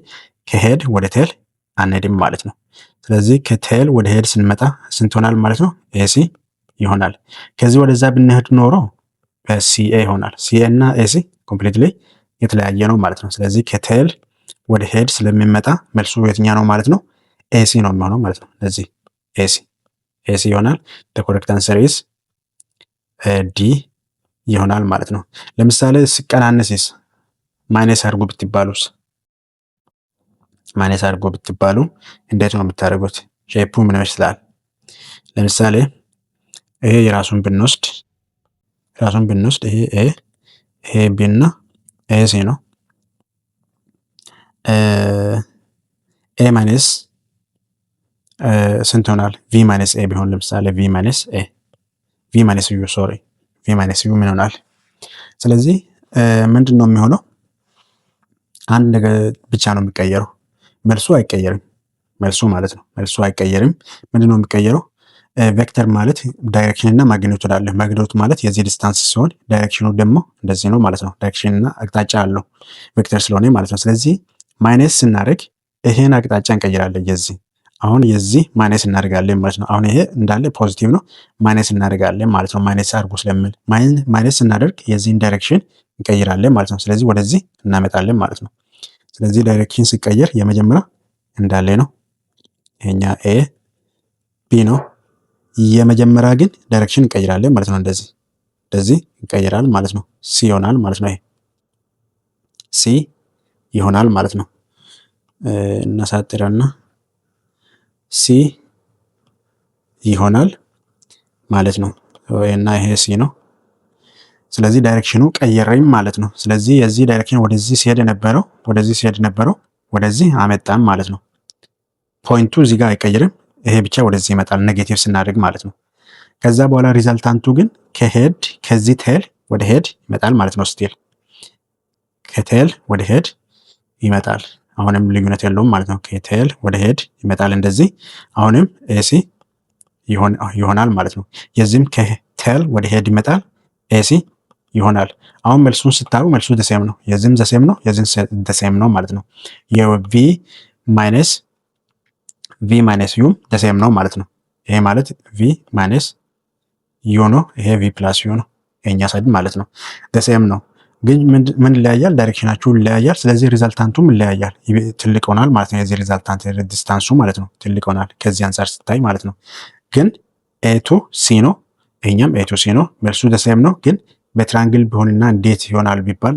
ከሄድ ወደ ቴል አንሄድም ማለት ነው። ስለዚህ ከቴል ወደ ሄድ ስንመጣ ስንት ይሆናል ማለት ነው? ኤሲ ይሆናል። ከዚህ ወደዛ ብንሄድ ኖሮ ሲኤ ይሆናል። ሲኤ እና ኤሲ ኮምፕሊትሊ የተለያየ ነው ማለት ነው። ስለዚህ ከቴል ወደ ሄድ ስለሚመጣ መልሱ የትኛ ነው ማለት ነው? ኤሲ ነው የሚሆነው ማለት ነው። ስለዚህ ኤሲ ይሆናል። ኮሬክት አንሰር ኢዝ ዲ ይሆናል ማለት ነው። ለምሳሌ ሲቀናነስስ ማይነስ አድርጎ ብትባሉ እንዴት ነው የምታደርጉት? ሼፑ ምን ይመስላል? ለምሳሌ ይሄ የራሱን ብንወስድ ይሄ ቢ እና ይሄ ሲ ነው። ኤ ማይነስ ስንት ይሆናል? ቪ ማይነስ ኤ ቢሆን ለምሳሌ ቪ ማይነስ ኤ ቪ ማይነስ ዩ ሶሪ ቪ ማይነስ ዩ ምን ይሆናል? ስለዚህ ምንድን ነው የሚሆነው? አንድ ነገር ብቻ ነው የሚቀየረው፣ መልሱ አይቀየርም። መልሱ ማለት ነው መልሱ አይቀየርም። ምንድን ነው የሚቀየረው? ቬክተር ማለት ዳይሬክሽን እና ማግኒቱድ አለ። ማግኒቱድ ማለት የዚህ ዲስታንስ ሲሆን ዳይሬክሽኑ ደግሞ እንደዚህ ነው ማለት ነው። ዳይሬክሽን እና አቅጣጫ አለው ቬክተር ስለሆነ ማለት ነው። ስለዚህ ማይነስ ስናደርግ ይሄን አቅጣጫ እንቀይራለን። አሁን የዚህ ማይነስ እናደርጋለን ማለት ነው። አሁን ይሄ እንዳለ ፖዚቲቭ ነው፣ ማይነስ እናደርጋለን ማለት ነው። ማይነስ አድርጉ ስለሚል ማይነስ ስናደርግ የዚህን ዳይሬክሽን እንቀይራለን ማለት ነው። ስለዚህ ወደዚህ እናመጣለን ማለት ነው። ስለዚህ ዳይሬክሽን ሲቀየር የመጀመሪያ እንዳለ ነው፣ ይሄኛ ኤ ቢ ነው። የመጀመሪያ ግን ዳይሬክሽን እንቀይራለን ማለት ነው። እንደዚህ እንቀይራል ማለት ነው። ሲ ይሆናል ማለት ነው። ይሄ ሲ ይሆናል ማለት ነው። እናሳጥረና ሲ ይሆናል ማለት ነው። እና ይሄ ሲ ነው። ስለዚህ ዳይሬክሽኑ ቀየረኝ ማለት ነው። ስለዚህ የዚህ ዳይሬክሽን ወደዚህ ሲሄድ ነበረው ወደዚህ አመጣም ማለት ነው። ፖይንቱ እዚህ ጋር አይቀየርም። ይሄ ብቻ ወደዚህ ይመጣል ኔጌቲቭ ስናደርግ ማለት ነው። ከዛ በኋላ ሪዛልታንቱ ግን ከዚህ ቴል ወደ ሄድ ይመጣል ማለት ነው። ስቲል ከቴል ወደ ሄድ ይመጣል። አሁንም ልዩነት የለውም ማለት ነው። ከቴል ወደ ሄድ ይመጣል እንደዚህ። አሁንም ኤሲ ይሆናል ማለት ነው። የዚህም ከቴል ወደ ሄድ ይመጣል ኤሲ ይሆናል። አሁን መልሱን ስታዩ መልሱ ደሴም ነው። የዚህም ደሴም ነው፣ የዚህም ደሴም ነው ማለት ነው። የቪ ማይነስ ዩም ደሴም ነው ማለት ነው። ይሄ ማለት ቪ ማይነስ ዩ ነው፣ ይሄ ቪ ፕላስ ዩ ነው የኛ ሳይድ ማለት ነው። ደሴም ነው ግን ምን ይለያያል? ዳይሬክሽናችሁ ይለያያል። ስለዚህ ሪዛልታንቱም ይለያያል፣ ትልቅ ሆናል ማለት ነው። የዚህ ሪዛልታንት ዲስታንሱ ማለት ነው ትልቅ ሆናል ከዚህ አንጻር ስታይ ማለት ነው። ግን ኤቱ ሲ ነው፣ ይሄኛም ኤቱ ሲ ነው። መልሱ ደሴም ነው። ግን በትራንግል ቢሆንና እንዴት ይሆናል ቢባል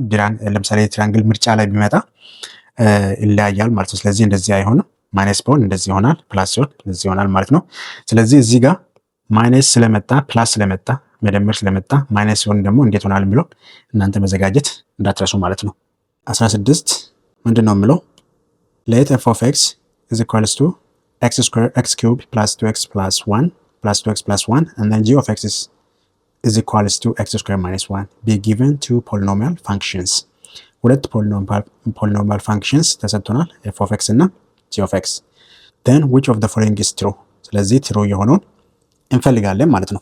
ለምሳሌ የትራንግል ምርጫ ላይ ቢመጣ ይለያያል ማለት ነው። ስለዚህ እንደዚህ አይሆንም። ማይነስ ቢሆን እንደዚህ ይሆናል፣ ፕላስ ሲሆን እንደዚህ ይሆናል ማለት ነው። ስለዚህ እዚህ ጋር ማይነስ ስለመጣ ፕላስ ስለመጣ መደመር ስለመጣ ማይነስ ሲሆን ደግሞ እንዴት ሆናል የሚለው እናንተ መዘጋጀት እንዳትረሱ ማለት ነው። 16 ምንድን ነው የሚለው? ሌት ኤፍ ኦፍ ኤክስ ኢዝ ኢኳልስ ቱ ኤክስ ስኩዌር ኤክስ ኪዩብ ፕላስ 2ኤክስ ፕላስ 1 ፕላስ 2ኤክስ ፕላስ 1 and then g of x is equals to x square minus 1 be given two polynomial functions። ሁለት polynomial functions ተሰጥቶናል፣ f of x እና g of x then which of the following is true። ስለዚህ true የሆነውን እንፈልጋለን ማለት ነው።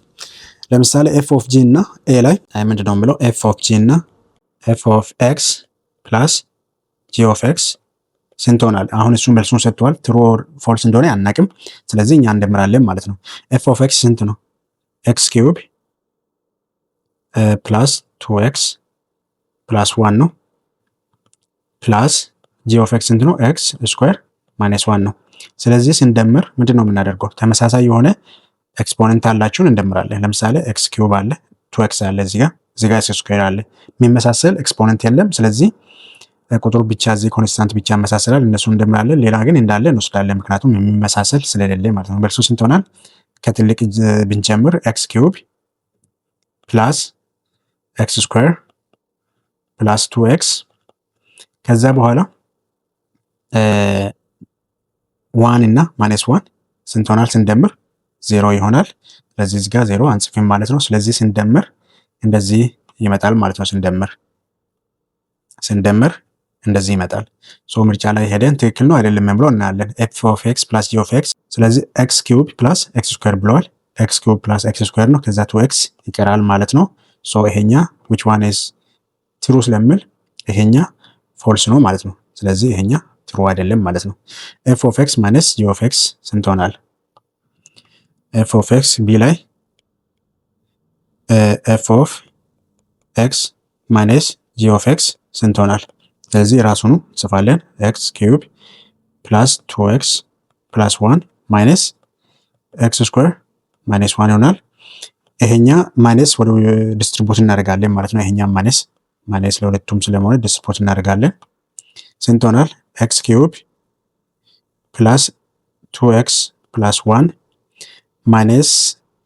ለምሳሌ f of g እና a ላይ ምንድነው የሚለው? f of g እና f of x plus g of x ስንት ሆናል? አሁን እሱ መልሱን ሰጥቷል። true or false እንደሆነ አናቅም። ስለዚህ እኛ እንደምራለን ማለት ነው። f of x ስንት ነው? x cube plus 2x plus 1 ነው ፕላስ g of x ስንት ነው? x ስኩዌር ማይነስ 1 ነው። ስለዚህ ስንደምር ምንድነው የምናደርገው? ተመሳሳይ የሆነ ኤክስፖነንት አላችሁን እንደምራለን። ለምሳሌ x ኪዩብ አለ፣ 2x አለ፣ እዚህ ጋር x ስኩዌር አለ። የሚመሳሰል ኤክስፖነንት የለም። ስለዚህ ቁጥሩ ብቻ እዚህ ኮንስታንት ብቻ ያመሳሰላል፣ እነሱ እንደምራለን። ሌላ ግን እንዳለ እንወስዳለን፣ ምክንያቱም የሚመሳሰል ስለሌለ ማለት ነው። መልሱ ስንት ሆናል? ከትልቅ ብንጀምር x ኪዩብ ፕላስ x ስኩዌር ፕላስ 2x ከዛ በኋላ 1 እና ማይነስ 1 ስንት ሆናል? ስንደምር 0 ይሆናል። ስለዚህ እዚህ ጋር 0 አንጽፍም ማለት ነው። ስለዚህ ስንደምር እንደዚህ ይመጣል ማለት ነው። ስንደምር እንደዚህ ይመጣል። ሶ ምርጫ ላይ ሄደን ትክክል ነው አይደለም ብሎ እናያለን። f of x plus g of x ስለዚህ x ኪዩብ ፕላስ x ስኩዌር ብለዋል። x ኪዩብ ፕላስ x ስኩዌር ነው። ከዛ 2x ይቀራል ማለት ነው። ሶ ይሄኛ which one is true ስለሚል ይሄኛ ፎልስ ነው ማለት ነው። ስለዚህ ይሄኛ ትሩ አይደለም ማለት ነው። f of x minus g of x ስንት ሆናል? f of x b ላይ f of x minus g of x ስንት ሆናል? ስለዚህ ራሱኑ ጽፋለን x ኪዩብ ፕላስ 2x ፕላስ 1 ማይነስ x ስኩዌር ማይነስ 1 ይሆናል። ይሄኛ ማይነስ ወደ ዲስትሪቡት እናደርጋለን ማለት ነው። ይሄኛ ማይነስ ለሁለቱም ስለሆነ ዲስትሪቡት እናደርጋለን። ስንት ሆናል? x ኪዩብ ፕላስ 2x ፕላስ 1 ማይነስ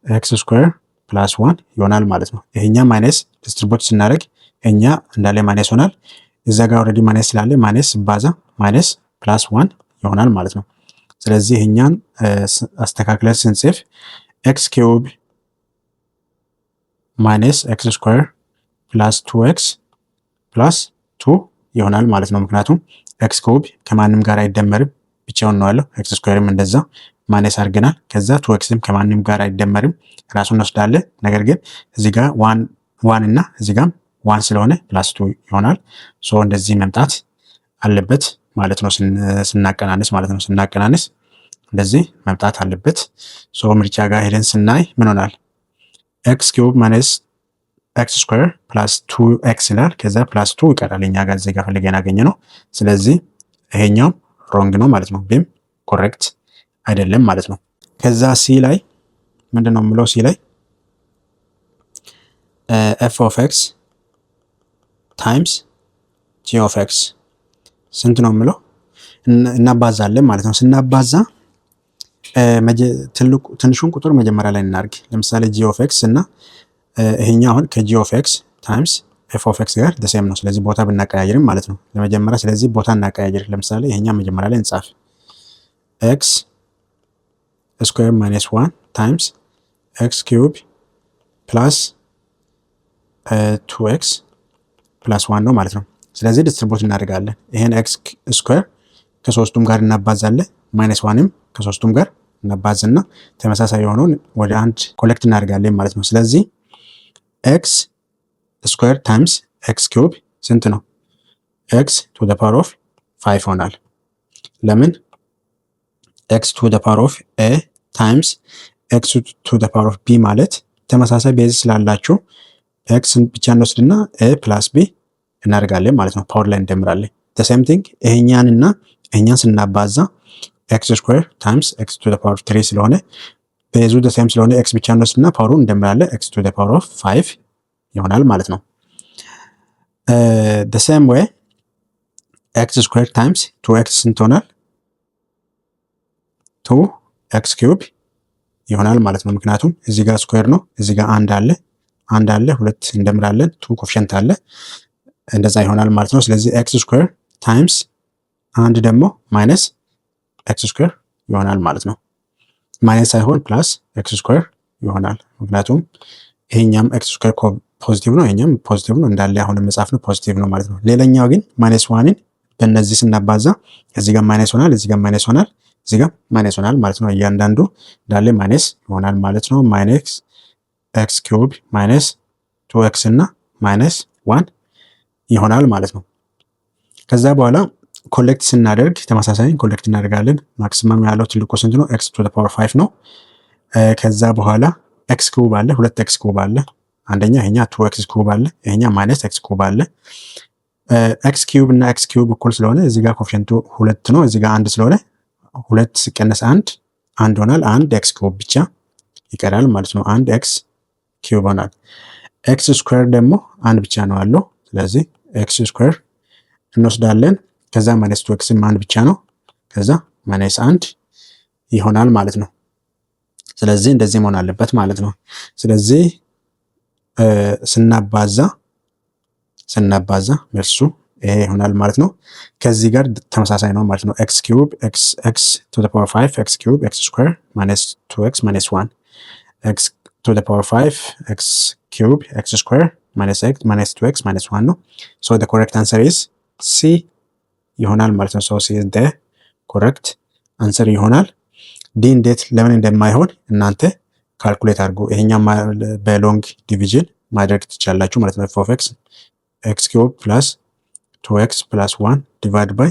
x ስኩዌር ፕላስ 1 ይሆናል ማለት ነው። ይሄኛ ማይነስ ዲስትሪቡት ስናደርግ እኛ እንዳለ ማይነስ ሆናል። እዛ ጋር ኦልሬዲ ማይነስ ስላለ ማይነስ ባዛ ማይነስ ፕላስ 1 ይሆናል ማለት ነው። ስለዚህ እኛን አስተካክለን ስንጽፍ ኤክስ ኪዩብ ማይነስ ኤክስ ስኩዌር ፕላስ 2x ፕላስ 2 ይሆናል ማለት ነው። ምክንያቱም ኤክስ ኪዩብ ከማንም ጋር አይደመርም ብቻውን ነው ያለው። ኤክስ ስኩዌርም እንደዛ ማይነስ አድርገናል። ከዛ 2xም ከማንም ጋር አይደመርም ራሱን እንወስዳለን። ነገር ግን እዚህ ጋር ዋን እና እዚህ ጋር ዋን ስለሆነ ፕላስ 2 ይሆናል። ሶ እንደዚህ መምጣት አለበት ማለት ነው። ስናቀናንስ ማለት ነው። ስናቀናንስ እንደዚህ መምጣት አለበት። ሶ ምርጫ ጋር ሄደን ስናይ ምን ሆናል? ኤክስ ኪዩብ ማይነስ ኤክስ ስኩዌር ፕላስ 2x ይላል። ከዛ ፕላስ 2 ይቀራል እኛ ጋር እዚህ ጋር ፈልገን ያገኘ ነው። ስለዚህ ይሄኛው ሮንግ ነው ማለት ነው። ቢም ኮሬክት አይደለም ማለት ነው። ከዛ ሲ ላይ ምንድን ነው የምለው? ሲ ላይ ኤፍ ኦፍ ኤክስ ታይምስ ጂ ኦፍ ኤክስ ስንት ነው የምለው? እናባዛለን ማለት ነው። ስናባዛ ትንሹን ቁጥር መጀመሪያ ላይ እናርግ። ለምሳሌ ጂ ኦፍ ኤክስ እና ይሄኛው አሁን ከጂ ኦፍ ኤክስ ታይምስ ኤፍ ኦፍ ኤክስ ጋር ደሴም ነው። ስለዚህ ቦታ ብናቀያየርም ማለት ነው ለመጀመሪያ። ስለዚህ ቦታ እናቀያየር። ለምሳሌ ይሄኛው መጀመሪያ ላይ እንጻፍ። ኤክስ ስኩዌር ማይነስ 1 ታይምስ ኤክስ ኪዩብ ፕላስ 2x ፕላስ 1 ነው ማለት ነው። ስለዚህ ዲስትሪቡት እናደርጋለን። ይሄን ኤክስ ስኩዌር ከሶስቱም ጋር እናባዛለን። ማይነስ 1ም ከሶስቱም ጋር እናባዝና ተመሳሳይ የሆነውን ወደ አንድ ኮሌክት እናደርጋለን ማለት ነው። ስለዚህ ኤክስ ስኩዌር ታይምስ ኤክስ ኪዩብ ስንት ነው? ኤክስ ቱ ዘ ፓወር ኦፍ 5 ሆናል። ለምን? ኤክስ ቱ ዘ ፓወር ኦፍ ኤ ታይምስ ኤክስ ቱ ዘ ፓወር ኦፍ ቢ ማለት ተመሳሳይ ቤዝ ስላላችሁ ኤክስ ብቻ እንወስድና ኤ ፕላስ ቢ እናደርጋለን ማለት ነው። ፓወር ላይ እንደምራለን። ዘ ሴም ቲንግ ይሄኛንና ይሄኛን ስናባዛ ኤክስ ስኩዌር ታይምስ ኤክስ ቱ ዘ ፓወር ኦፍ 3 ስለሆነ ቤዙ ዘ ሴም ስለሆነ ኤክስ ብቻ እንወስድና ፓወሩን እንደምራለን። ኤክስ ቱ ዘ ፓወር ኦፍ 5 ይሆናል ማለት ነው። ዘ ሴም ዌይ ኤክስ ስኩዌር ታይምስ 2x ስንት ይሆናል? 2x ኪዩብ ይሆናል ማለት ነው። ምክንያቱም እዚህ ጋር ስኩዌር ነው፣ እዚህ ጋር አንድ አለ ሁለት እንደምራለን። 2 ኮፊሸንት አለ እንደዛ ይሆናል ማለት ነው። ስለዚህ ኤክስ ስኩዌር ታይምስ አንድ ደግሞ ማይነስ ኤክስ ስኩዌር ይሆናል ማለት ነው። ማይነስ ሳይሆን ፕላስ ኤክስ ስኩዌር ይሆናል። ምክንያቱም ይሄኛም ኤክስ ስኩዌር ፖዚቲቭ ነው፣ ይሄኛም ፖዚቲቭ ነው። እንዳለ አሁን መጻፍ ነው ፖዚቲቭ ነው ማለት ነው። ሌላኛው ግን ማይነስ ዋንን በእነዚህ ስናባዛ እዚህ ጋር ማይነስ ሆናል፣ እዚህ ጋር ማይነስ ሆናል፣ እዚህ ጋር ማይነስ ሆናል ማለት ነው። እያንዳንዱ እንዳለ ማይነስ ይሆናል ማለት ነው። ማይነስ ኤክስ ኪዩብ ማይነስ 2x እና ማይነስ 1 ይሆናል ማለት ነው። ከዛ በኋላ ኮሌክት ስናደርግ ተመሳሳይ ኮሌክት እናደርጋለን። ማክሲመም ያለው ትልቁ ስንት ነው? ኤክስ ቱ ዘ ፓወር 5 ነው። ከዛ በኋላ ኤክስ ኩብ አለ፣ ሁለት ኤክስ ኩብ አለ። አንደኛ ይሄኛ 2x ኩብ አለ፣ ይሄኛ ማይነስ ኤክስ ኩብ አለ። ኤክስ ኪዩብ እና ኤክስ ኪዩብ እኩል ስለሆነ እዚህ ጋር ኮፊሸንቱ 2 ነው፣ እዚህ ጋር 1 ስለሆነ 2 ሲቀነስ 1 ሆናል። 1 ኤክስ ኩብ ብቻ ይቀራል ማለት ነው። 1 ኤክስ ኪዩብ ሆናል። ኤክስ ስኩዌር ደግሞ 1 ብቻ ነው ያለው። ስለዚህ ኤክስ ስኩዌር እንወስዳለን። ከዛ ማይነስ 2x 1 ብቻ ነው። ከዛ ማይነስ 1 ይሆናል ማለት ነው። ስለዚህ እንደዚህ መሆን አለበት ማለት ነው። ስለዚህ ስናባዛ መልሱ ይሄ ይሆናል ማለት ነው። ከዚህ ጋር ተመሳሳይ ነው ማለት ነው። ኤክስ ኪዩብ ኤክስ ቱ ዘ ፓወር 5 ኤክስ ኪዩብ ኤክስ ስኩዌር ማይነስ 2x ማይነስ 1 ኤክስ ቱ ዘ ፓወር 5 ኤክስ ኪዩብ ኤክስ ስኩዌር ማይነስ 2x ማይነስ 1 ነው። ሶ ዘ ኮሬክት አንሰር ኢዝ ሲ ይሆናል ማለት ነው። ሶ ሲ ኢዝ ዘ ኮሬክት አንሰር ይሆናል። ዲ እንዴት ለምን እንደማይሆን እናንተ ካልኩሌት አድርጉ። ይሄኛ በሎንግ ዲቪዥን ማድረግ ትችላላችሁ ማለት ነው። ኤፍ ኦፍ ኤክስ ኤክስ ኪዩብ ፕላስ 2x ፕላስ 1 ዲቫይድ ባይ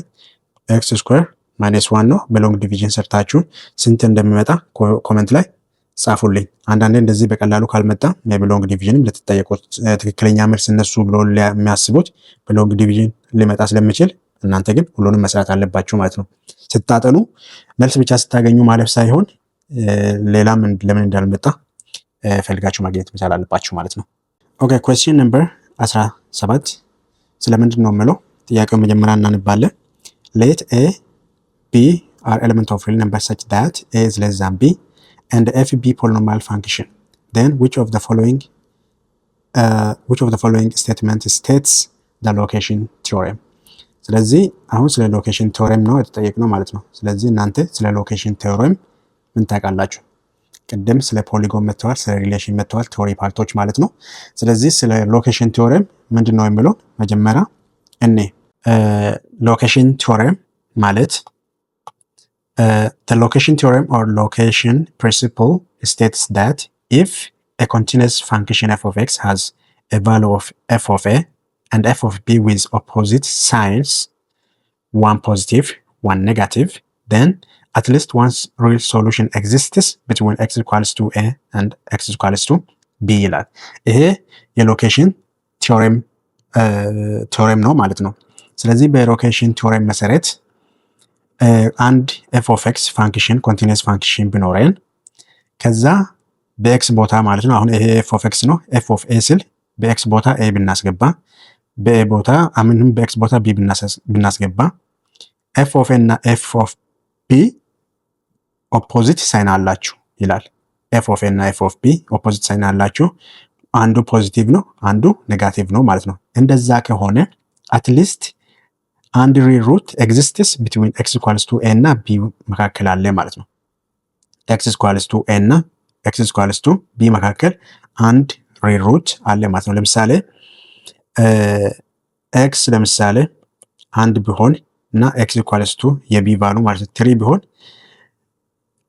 ኤክስ ስኩዌር ማይነስ 1 ነው። በሎንግ ዲቪዥን ሰርታችሁ ስንት እንደሚመጣ ኮሜንት ላይ ጻፉልኝ። አንዳንዴ እንደዚህ በቀላሉ ካልመጣ በሎንግ ዲቪዥንም ልትጠየቁት ትክክለኛ መልስ እነሱ ብሎ የሚያስቡት በሎንግ ዲቪዥን ሊመጣ ስለሚችል እናንተ ግን ሁሉንም መስራት አለባችሁ ማለት ነው። ስታጠኑ መልስ ብቻ ስታገኙ ማለፍ ሳይሆን ሌላም ለምን እንዳልመጣ ፈልጋችሁ ማግኘት መቻል አለባችሁ ማለት ነው። ኦኬ ኩዌስችን ነምበር 17 ስለምንድን ነው የምለው? ጥያቄው መጀመሪያ እናነባለን። ሌት ኤ ቢ አር ኤሌመንት ኦፍ ሪል ነምበር ሰች ዳት ኤ ኢዝ ሌስ ዛን ቢ and f be polynomial function, then which of the following statement states the location theorem? ስለዚህ አሁን ስለ ሎኬሽን ቴዎሬም ነው የተጠየቅነው ማለት ነው። ስለዚህ እናንተ ስለ ሎኬሽን ቴዎሬም ምን ታውቃላችሁ? ቅድም ስለ ፖሊጎን መተዋል፣ ስለ ሪሌሽን መተዋል፣ ቴዎሪ ፓርቶች ማለት ነው። ስለዚህ ስለ ሎኬሽን ቴዎሬም ምንድን ነው የሚለው መጀመሪያ እኔ ሎኬሽን ቴዎሬም ማለት the location theorem or location principle states that if a continuous function f of x has a value of f of a and f of b with opposite signs, one positive, one negative, then at least one real solution exists between x equals to a and x equals to b ይላል። ይሄ የሎኬሽን ቴዎሬም ነው ማለት ነው። ስለዚህ በሎኬሽን ቴዎሬም መሰረት አንድ ኤፍ ኦፍ ኤክስ ፋንክሽን ኮንቲኒየስ ፋንክሽን ቢኖረን ከዛ በኤክስ ቦታ ማለት ነው። አሁን ይሄ ኤፍ ኦፍ ኤክስ ነው። ኤፍ ኦፍ ኤ ስል በኤክስ ቦታ ኤ ብናስገባ በኤ ቦታ አምንም በኤክስ ቦታ ቢ ብናስገባ ኤፍ ኦፍ ኤ እና ኤፍ ኦፍ ቢ ኦፖዚት ሳይን አላችሁ ይላል። ኤፍ ኦፍ ኤ እና ኤፍ ኦፍ ቢ ኦፖዚት ሳይን አላችሁ፣ አንዱ ፖዚቲቭ ነው አንዱ ኔጋቲቭ ነው ማለት ነው። እንደዛ ከሆነ አትሊስት አንድ ሪል ሩት ኤግዚስትስ ቢትዊን ኤክስ ኢኳልስ ቱ ኤ እና ቢ መካከል አለ ማለት ነው። ኤክስ ኢኳልስ ቱ ኤ እና ኤክስ ኢኳልስ ቱ ቢ መካከል አንድ ሪል ሩት አለ ማለት ነው። ለምሳሌ ኤክስ ለምሳሌ አንድ ቢሆን እና ኤክስ ኢኳልስ ቱ የቢ ቫሉ ማለት ነው 3 ቢሆን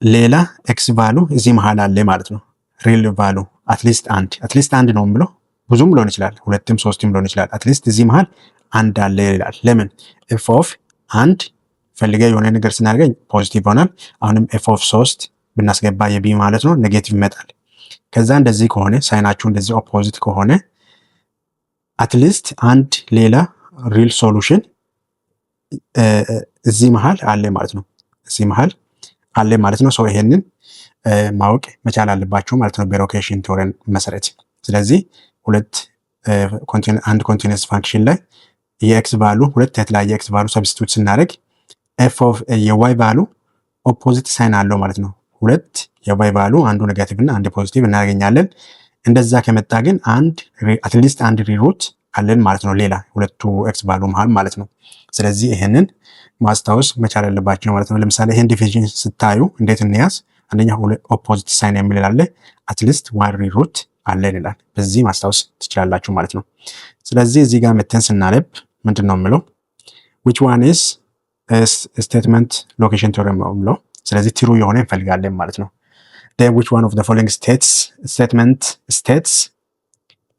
ሌላ ኤክስ ቫሉ እዚህ መሃል አለ ማለት ነው። ሪል ቫሉ አትሊስት አንድ ነው ብሎ ብዙም ሊሆን ይችላል፣ ሁለትም ሶስትም ሊሆን ይችላል። አትሊስት እዚህ መሃል አንድ አለ ይላል። ለምን ኤፍ ኦፍ አንድ ፈልገ የሆነ ነገር ስናደርገኝ ፖዚቲቭ ይሆናል። አሁንም ኤፍ ኦፍ 3 ብናስገባ የቢ ማለት ነው ኔጌቲቭ ይመጣል። ከዛ እንደዚህ ከሆነ ሳይናችሁ እንደዚህ ኦፖዚት ከሆነ አትሊስት አንድ ሌላ ሪል ሶሉሽን እዚህ መሃል አለ ማለት ነው። እዚህ መሃል አለ ማለት ነው። ሰው ይሄንን ማወቅ መቻል አለባችሁ ማለት ነው በሎኬሽን ቴዎሬም መሰረት። ስለዚህ አንድ ኮንቲኒየስ ፋንክሽን ላይ የኤክስ ቫሉ ሁለት የተለያየ ኤክስ ቫሉ ሰብስቲቱት ስናደርግ ኤፍ ኦፍ የዋይ ቫሉ ኦፖዚት ሳይን አለው ማለት ነው። ሁለት የዋይ ቫሉ አንዱ ኔጋቲቭ እና አንድ ፖዚቲቭ እናገኛለን። እንደዛ ከመጣ ግን አትሊስት አንድ ሪሩት አለን ማለት ነው ሌላ ሁለቱ ኤክስ ቫሉ መሃል ማለት ነው። ስለዚህ ይሄንን ማስታወስ መቻል አለባችሁ ማለት ነው። ለምሳሌ ይሄን ዲፊኒሽን ስታዩ እንዴት እንያዝ? አንደኛ ኦፖዚት ሳይን የሚል አለ፣ አትሊስት ዋን ሪሩት አለን ይላል። በዚህ ማስታወስ ትችላላችሁ ማለት ነው። ስለዚህ እዚህ ጋር መተን ስናነብ ምንድን ነው የምለው which one is statement location theorem ነው የምለው። ስለዚህ ትሩ የሆነ እንፈልጋለን ማለት ነው። then which one of the following statement states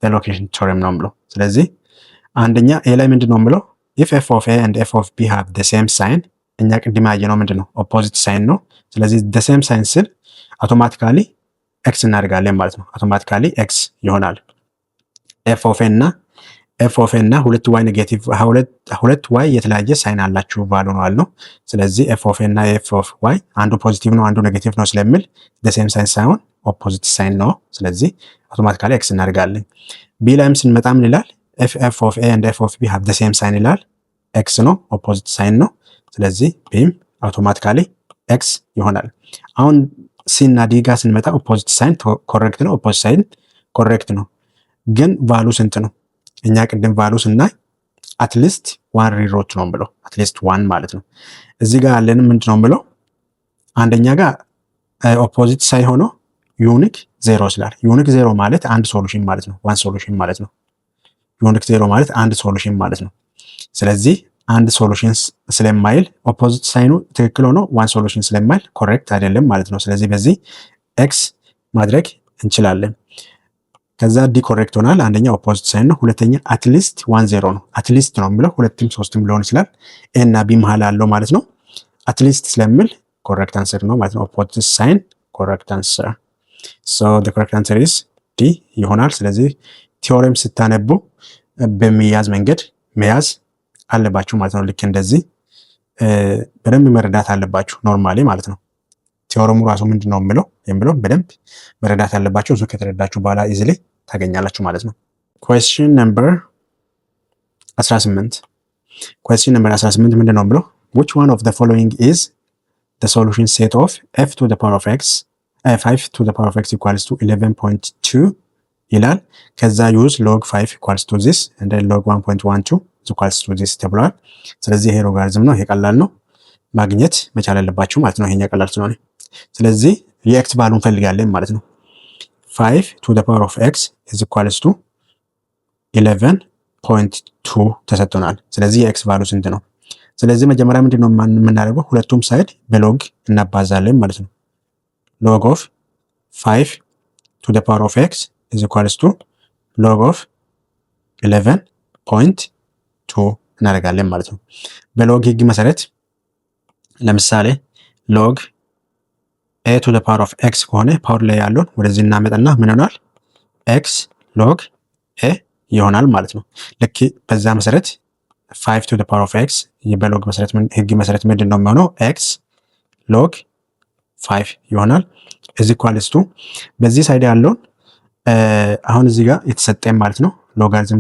the location theorem ነው የምለው። ስለዚህ አንደኛ ኤ ላይ ምንድን ነው የምለው if f of a and f of b have the same sign፣ እኛ ቅድም ያየነው ምንድን ነው ኦፖዚት ሳይን ነው። ስለዚህ the same sign ስል አውቶማቲካሊ ኤክስ እናደርጋለን ማለት ነው። አውቶማቲካሊ ኤክስ ይሆናል። ኤፍ ኦፍ ኤ እና ሁለት ዋይ ኔጌቲቭ ሁለት ዋይ የተለያየ ሳይን አላችሁ ቫሉ ነው አልነው። ስለዚህ ኤፍ ኦፍ ኤ እና ኤፍ ኦፍ ዋይ አንዱ ፖዚቲቭ ነው አንዱ ኔጌቲቭ ነው ስለሚል ሴም ሳይን ሳይሆን ኦፖዚት ሳይን ነው። ስለዚህ አውቶማቲካሊ ኤክስ እናደርጋለን። ቢ ላይም ስንመጣ ምን ይላል? ኤፍ ኦፍ ኤ ኤንድ ኤፍ ኦፍ ቢ ሃቭ ሴም ሳይን ይላል። ኤክስ ነው ኦፖዚት ሳይን ነው። ስለዚህ ቢም አውቶማቲካሊ ኤክስ ይሆናል። አሁን ሲ እና ዲ ጋር ስንመጣ ኦፖዚት ሳይን ኮሬክት ነው፣ ኦፖዚት ሳይን ኮሬክት ነው። ግን ቫሉ ስንት ነው? እኛ ቅድም ቫሉ ስናይ አትሊስት ዋን ሪሮት ነው ብለው አትሊስት ዋን ማለት ነው። እዚህ ጋር ያለንም ምንድን ነው ብለው አንደኛ ጋር ኦፖዚት ሳይሆን ዩኒክ ዜሮ ስላል ዩኒክ ዜሮ ማለት አንድ ሶሉሽን ማለት ነው፣ ዋን ሶሉሽን ማለት ነው። ዩኒክ ዜሮ ማለት አንድ ሶሉሽን ማለት ነው። ስለዚህ አንድ ሶሉሽን ስለማይል ኦፖዚት ሳይኑ ትክክል ሆኖ ዋን ሶሉሽን ስለማይል ኮሬክት አይደለም ማለት ነው። ስለዚህ በዚህ ኤክስ ማድረግ እንችላለን። ከዛ ዲ ኮሬክት ሆናል። አንደኛ ኦፖዚት ሳይን ነው፣ ሁለተኛ አትሊስት ዋን ዜሮ ነው። አትሊስት ነው የሚለው ሁለትም ሶስትም ሊሆን ይችላል። ኤ እና ቢ መሃል አለው ማለት ነው። አትሊስት ስለሚል ኮሬክት አንሰር ነው ማለት ነው። ኦፖዚት ሳይን ኮሬክት አንሰር። ሶ ዘ ኮሬክት አንሰር ኢዝ ዲ ይሆናል። ስለዚህ ቲዮሬም ስታነቡ በሚያዝ መንገድ መያዝ አለባችሁ ማለት ነው። ልክ እንደዚህ በደንብ መረዳት አለባችሁ ኖርማሊ ማለት ነው። ቲዮሬሙ ራሱ ምንድነው የሚለው በደንብ መረዳት አለባችሁ። እሱ ከተረዳችሁ በኋላ ኢዚሊ ታገኛላችሁ ማለት ነው። question number 18 ምንድነው የሚለው which one of the following is the solution set of f to the power of x 5 to the power of x equals to 11.2 ይላል። ከዛ use log 5 equals to this and then log 1.12 ኢኳልስ ቱ ዚስ ተብሏል። ስለዚህ ይሄ ሎጋሪዝም ነው። ይሄ ቀላል ነው፣ ማግኘት መቻል አለባችሁ ማለት ነው። ይሄኛ ቀላል ስለሆነ ስለዚህ የኤክስ ቫልዩ እንፈልጋለን ማለት ነው። 5 to the power of x is equals to 11.2 ተሰጥቶናል። ስለዚህ የኤክስ ቫልዩ ስንት ነው? ስለዚህ መጀመሪያ ምንድነው የምናደርገው? ሁለቱም ሳይድ በሎግ እናባዛለን ማለት ነው። log of 5 to the power of x is equals to log of 11.2 እናደርጋለን ማለት ነው። በሎግ ህግ መሰረት ለምሳሌ ሎግ a to the power of x ከሆነ ፓወር ላይ ያለውን ወደዚህ እናመጣና ምን ይሆናል? x log a ይሆናል ማለት ነው። ልክ በዛ መሰረት 5 to the power of x በሎግ መሰረት ህግ መሰረት ምንድነው የሚሆነው? x log 5 ይሆናል is equals to በዚህ ሳይድ ያለውን አሁን እዚህ ጋር የተሰጠኝ ማለት ነው ሎጋሪዝም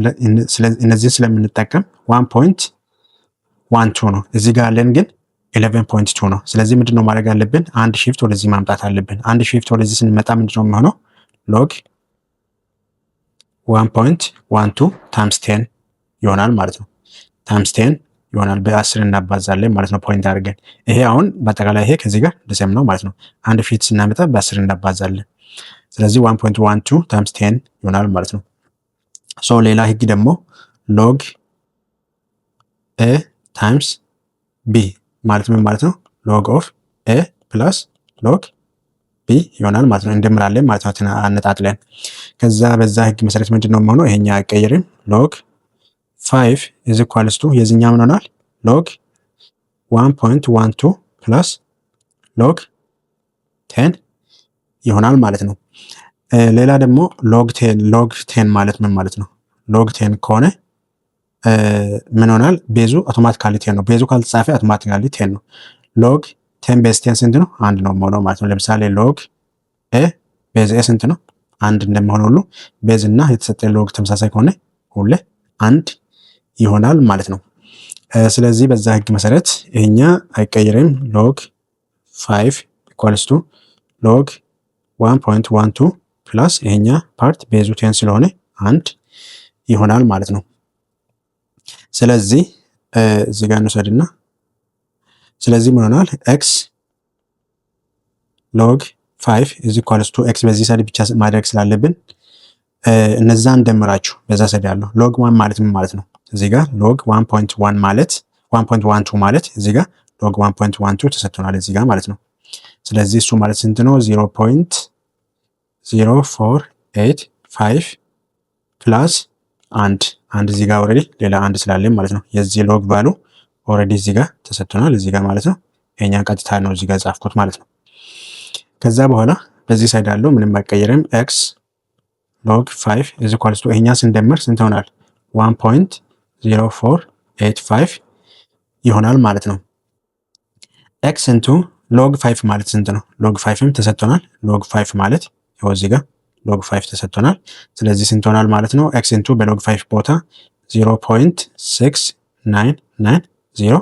እነዚህ ስለምንጠቀም 1.12 ነው። እዚህ ጋር ያለን ግን 11.2 ነው። ስለዚህ ምንድነው ማድረግ አለብን? አንድ ሺፍት ወደዚህ ማምጣት አለብን። አንድ ሺፍት ወደዚህ ስንመጣ ምንድነው የሚሆነው? ሎግ 1.12 ታይምስ 10 ይሆናል ማለት ነው። ታይምስ 10 ይሆናል። በ10 እናባዛለን ማለት ነው ፖይንት አድርገን። ይሄ አሁን በአጠቃላይ ይሄ ከዚህ ጋር ደሰም ነው ማለት ነው። አንድ ሺፍት ስናመጣ በ10 እናባዛለን። ስለዚህ 1.12 ታይምስ 10 ይሆናል ማለት ነው። ሶ ሌላ ህግ ደግሞ ሎግ a ታይምስ b ማለት ምን ማለት ነው? ሎግ ኦፍ a ፕላስ ሎግ b ይሆናል ማለት ነው። እንደምራለን ማለት ነው አነጣጥለን። ከዛ በዛ ህግ መሰረት ምንድነው የሚሆነው? ይሄኛ አይቀየርም። ሎግ 5 is equals to የዚህኛ ምን ሆናል? ሎግ 1.12 ፕላስ ሎግ 10 ይሆናል ማለት ነው። ሌላ ደግሞ ሎግ 10 ማለት ምን ማለት ነው? ሎግ 10 ከሆነ ምን ሆናል? ቤዙ አውቶማቲካሊ 10 ነው። ቤዙ ካልተጻፈ አውቶማቲካሊ 10 ነው። ሎግ 10 ቤዝ 10 ስንት ነው? አንድ ነው የሚሆነው ማለት ነው። ለምሳሌ ሎግ ኤ ቤዝ ኤ ስንት ነው? አንድ እንደሚሆን ሁሉ ቤዝ እና የተሰጠ ሎግ ተመሳሳይ ከሆነ ሁሌ አንድ ይሆናል ማለት ነው። ስለዚህ በዛ ህግ መሰረት ይሄኛ አይቀየርም። ሎግ 5 ኢኳልስ ቱ ሎግ 1.12 ፕላስ ይሄኛ ፓርት ቤዙ 10 ስለሆነ አንድ ይሆናል ማለት ነው። ስለዚህ እዚህ ጋር እንውሰድና ስለዚህ ምን ሆናል? x log 5 is equals to x በዚህ ሳይድ ብቻ ማድረግ ስላለብን እነዛን እንደምራችሁ በዛ ሳይድ ያለው log 1 ማለት ምን ማለት ነው? እዚህ ጋር log 1.1 ማለት 1.12 ማለት እዚህ ጋር log 1.12 ተሰጥቶናል እዚህ ጋር ማለት ነው። ስለዚህ እሱ ማለት ስንት ነው? 0.0485 ፕላስ አንድ እዚህ ጋር ኦልሬዲ ሌላ አንድ ስላለን ማለት ነው። የዚህ ሎግ ቫሉ ኦልሬዲ እዚህ ጋር ተሰጥቶናል እዚህ ጋር ማለት ነው። ይሄኛን ቀጥታ ነው እዚህ ጋር ጻፍኩት ማለት ነው። ከዛ በኋላ በዚህ ሳይድ ያለው ምንም አይቀየርም። x log 5 is equals to ይሄኛን ስንደምር ስንት ይሆናል? 1.0485 ይሆናል ማለት ነው። x into log 5 ማለት ስንት ነው? log 5ም ተሰጥቶናል። log 5 ማለት ይኸው እዚህ ጋር log 5 ተሰጥቶናል። ስለዚህ ስንት ይሆናል ማለት ነው? x into በlog 5 ቦታ 0.6990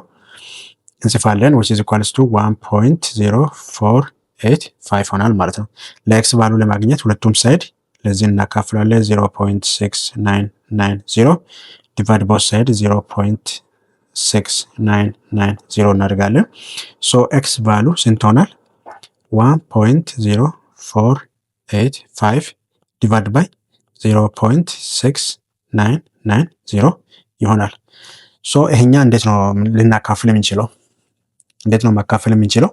እንጽፋለን which is equals to 1.0485 ሆናል ማለት ነው። ለኤክስ ቫሉ ለማግኘት ሁለቱም ሳይድ ለዚህ እናካፍላለን 0.6990 ዲቫይድ ቦት ሳይድ 0.6990 እናደርጋለን። ሶ ኤክስ ቫሉ ስንት ሆናል? 1.0485 ዲቫይድ ባይ 0.6990 ይሆናል። ሶ ይሄኛ እንዴት ነው ልናካፍል የምንችለው? እንዴት ነው ማካፈል የምንችለው?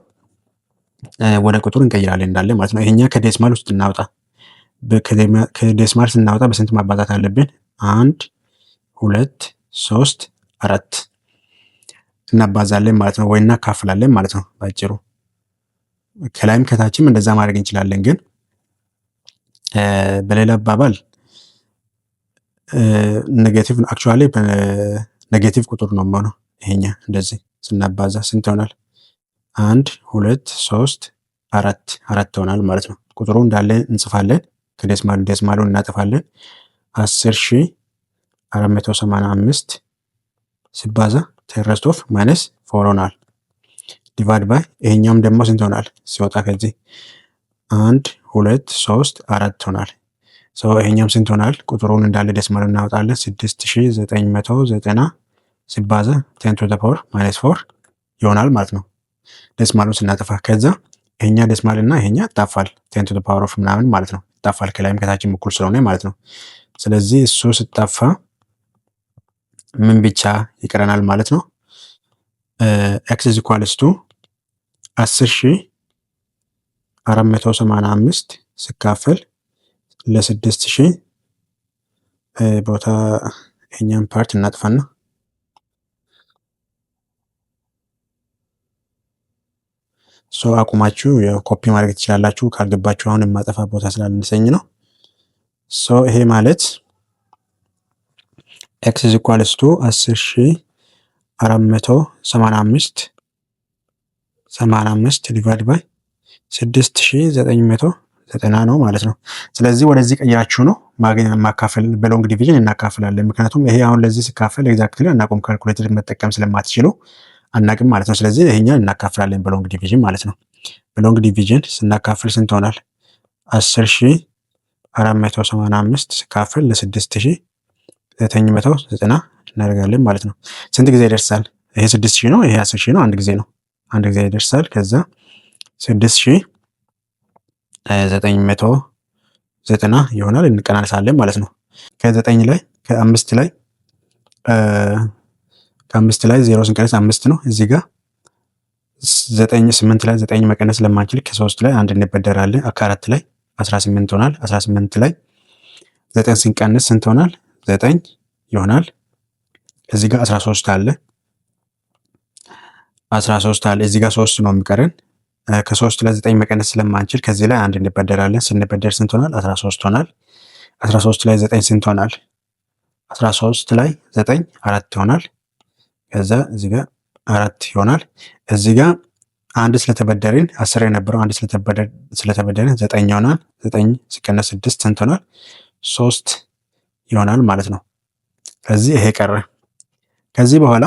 ወደ ቁጥር እንቀይራለን እንዳለ ማለት ነው። ይሄኛ ከዴሲማል ውስጥ እናውጣ። ከዴሲማል ስናወጣ በስንት ማባዛት አለብን? 1 2 3 4 እናባዛለን ማለት ነው፣ ወይ እናካፍላለን ማለት ነው ባጭሩ። ከላይም ከታችም እንደዛ ማድረግ እንችላለን፣ ግን በሌላ አባባል ኔጌቲቭ አክቹአሊ ኔጌቲቭ ቁጥር ነው የሚሆነው። ይሄኛ እንደዚህ ስናባዛ ስንት ይሆናል? 1 2 3 4 ይሆናል ማለት ነው። ቁጥሩ እንዳለ እንጽፋለን፣ ከዴሲማሉን እናጠፋለን። 10485 ሲባዛ ተረስት ኦፍ ማይነስ 4 ሆናል። ዲቫይድ ባይ ይሄኛውም ደግሞ ስንት ይሆናል? ሲወጣ ከዚህ 1 2 3 4 ሆናል። ሶ ይሄኛውም ስንት ይሆናል? ቁጥሩን እንዳለ ዴሲማሉን እናወጣለን። 6990 ሲባዛ 10 to the power minus 4 ይሆናል ማለት ነው። ዴስማሉን ስናጠፋ ከዛ ይሄኛ ዴስማል እና ይሄኛ ይጣፋል 10 to the power of ምናምን ማለት ነው። ይጣፋል ከላይም ከታችም እኩል ስለሆነ ማለት ነው። ስለዚህ እሱ ስጣፋ ምን ብቻ ይቀረናል ማለት ነው? x is equals to 10,485 ሲካፈል ለ6000 ቦታ ይሄኛን ፓርት እናጥፋና አቁማችሁ ኮፒ ማድረግ ትችላላችሁ። ካልገባችሁ አሁን የማጠፋ ቦታ ስላልነሰኝ ነው። ይሄ ማለት x is equals to 10,485 ዲቫይድ ባይ 6,990 ነው ማለት ነው። ስለዚህ ወደዚህ ቀይራችሁ ነው ማካፈል በሎንግ ዲቪዥን እናካፍላለን። ምክንያቱም ይሄ አሁን ለዚህ ሲካፈል ኤግዛክትሊ አናውቅም፣ ካልኩሌተር መጠቀም ስለማትችሉ አናውቅም ማለት ነው። ስለዚህ ይሄኛን እናካፍላለን በሎንግ ዲቪዥን ማለት ነው። በሎንግ ዲቪዥን ስናካፍል ስንት ሆናል? 10,485 ሲካፈል ለ6,990 እናደርጋለን ማለት ነው። ስንት ጊዜ ይደርሳል? ይሄ 6,000 ነው፣ ይሄ 10,000 ነው። አንድ ጊዜ ነው፣ አንድ ጊዜ ይደርሳል። ከዛ 6,990 ይሆናል። እንቀናነሳለን ማለት ነው። ከ9 ላይ ከ5 ላይ 0 ስንቀነስ 5 ነው። እዚህ ጋር 8 ላይ 9 መቀነስ ለማንችል ከ3 ላይ አንድ እንበደራለን። ከ4 ላይ 18 ሆናል። 18 ላይ 9 ስንቀንስ ስንት ሆናል? 9 ይሆናል። እዚህ ጋር 13 አለ። 13 አለ። እዚህ ጋር 3 ነው የሚቀረን። ከ3 ላይ 9 መቀነስ ስለማንችል ከዚህ ላይ አንድ እንበደራለን። ስንበደር ስንት ሆናል? 13 ሆናል። 13 ላይ 9 ስንት ሆናል? 13 ላይ 9 4 ይሆናል። ከዛ እዚህ ጋር 4 ይሆናል። እዚህ ጋር አንድ ስለተበደርን 10 የነበረው አንድ ስለተበደርን 9 ይሆናል። 9 ሲቀነስ 6 ስንት ሆናል? 3 ይሆናል ማለት ነው። ከዚህ ይሄ ቀረ። ከዚህ በኋላ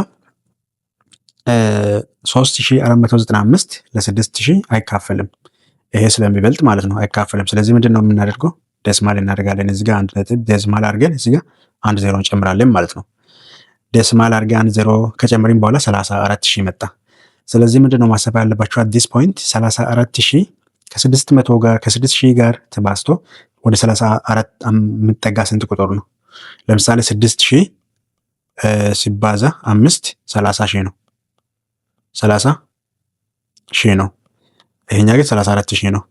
3,495 ለ6,000 አይካፈልም። ይሄ ስለሚበልጥ ማለት ነው አይካፈልም። ስለዚህ ምንድን ነው የምናደርገው? ዴስማል እናደርጋለን። እዚህ ጋር አንድ ነጥብ ዴስማል አድርገን እዚህ ጋር አንድ ዜሮ እንጨምራለን ማለት ነው። ዴስማል አድርገን አንድ ዜሮ ከጨመሪን በኋላ 34,000 መጣ። ስለዚህ ምንድን ነው ማሰብ ያለባችሁ አት ዲስ ፖይንት 34,000 ከ600 ጋር ከ6,000 ጋር ተባዝቶ ወደ 34 የምጠጋ ስንት ቁጥር ነው? ለምሳሌ 6,000 ሲባዛ 5 30,000 ነው። 30,000 ነው። ይሄኛ ግን 34,000 ነው።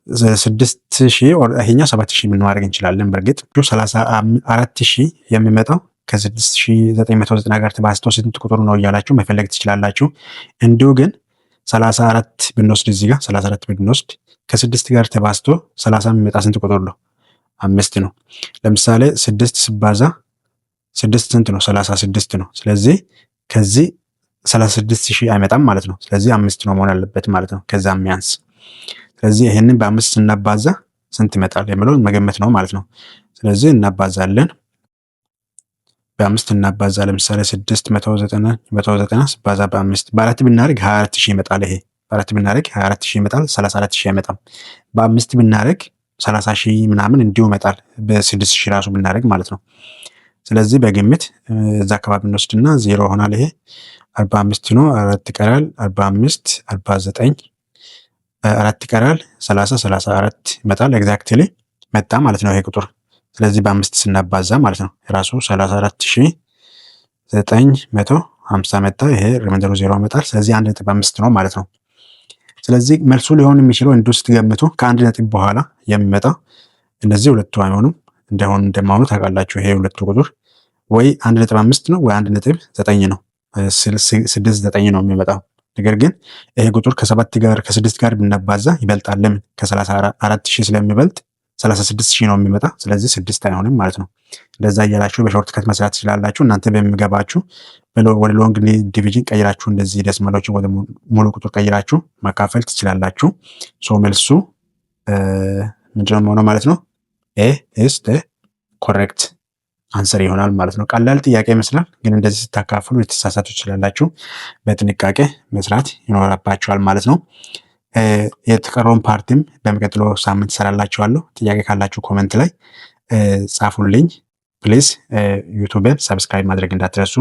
6,000 ይሄኛ 7,000 ምን ማድረግ እንችላለን? በእርግጥ 34,000 የሚመጣው ከ6,990 ጋር ተባዝቶ ስንት ቁጥር ነው እያላችሁ መፈለግ ትችላላችሁ። እንዲሁ ግን 34 ብንወስድ እዚህ ጋር 34 ብንወስድ ከ6 ጋር ተባዝቶ 30 የሚመጣ ስንት ቁጥር ነው? 5 ነው። ለምሳሌ 6 ሲባዛ 6 ስንት ነው? 36 ነው። ስለዚህ ከዚህ 36,000 አይመጣም ማለት ነው። ስለዚህ 5 ነው መሆን ያለበት ማለት ነው፣ ከዛ የሚያንስ። ስለዚህ ይሄንን በ5 ስናባዛ ስንት ይመጣል የሚለውን መገመት ነው ማለት ነው። ስለዚህ እናባዛለን። በ5 እናባዛ። ለምሳሌ 6,190 ሲባዛ በ5 በ4 ብናደርግ 24,000 ይመጣል። ይሄ በ4 ብናደርግ 24,000 ይመጣል። 34,000 አይመጣም። በ5 ብናደርግ 30,000 ምናምን እንዲሁ ይመጣል። በ6,000 ራሱ ብናደርግ ማለት ነው። ስለዚህ በግምት እዛ አካባቢ እንወስድና 0 ሆናል። ይሄ 45 ነው። 4 ይቀራል። 45 49 4 ይቀራል። 30 34 ይመጣል። ኤግዛክትሊ መጣ ማለት ነው ይሄ ቁጥር። ስለዚህ በ5 ስናባዛ ማለት ነው የራሱ 34,950 መጣ። ይሄ ሪማይንደሩ 0 ይመጣል። ስለዚህ 1.5 ነው ማለት ነው። ስለዚህ መልሱ ሊሆን የሚችለው እንዲሁ ስትገምቱ ከ1 ነጥብ በኋላ የሚመጣው እነዚህ ሁለቱ አይሆኑም። እንደማሆኑ ታውቃላችሁ። ይሄ ሁለቱ ቁጥር ወይ 1.5 ነው ወይ 1.9 ነው። 6.9 ነው የሚመጣው። ነገር ግን ይሄ ቁጥር ከ7 ጋር ከ6 ጋር ብናባዛ ይበልጣል። ለምን? ከ34,000 ስለሚበልጥ 36,000 ነው የሚመጣ። ስለዚህ 6 አይሆንም ማለት ነው። እንደዛ እያላችሁ በሾርት ከት መስራት ትችላላችሁ። እናንተ በሚገባችሁ ወደ ሎንግ ዲቪዥን ቀይራችሁ እንደዚህ ደስመሎችን ወደ ሙሉ ቁጥር ቀይራችሁ ማካፈል ትችላላችሁ። መልሱ ምንድነው የሚሆነው ማለት ነው? ኤ ኢዝ ዘ ኮሬክት አንሰር ይሆናል ማለት ነው። ቀላል ጥያቄ ይመስላል፣ ግን እንደዚህ ስታካፍሉ ልትሳሳቱ ትችላላችሁ። በጥንቃቄ መስራት ይኖርባችኋል ማለት ነው። የተቀረውን ፓርቲም በሚቀጥለው ሳምንት ሰራላችኋለሁ። ጥያቄ ካላችሁ ኮመንት ላይ ጻፉልኝ። ፕሊዝ ዩቱብን ሰብስክራይብ ማድረግ እንዳትረሱ።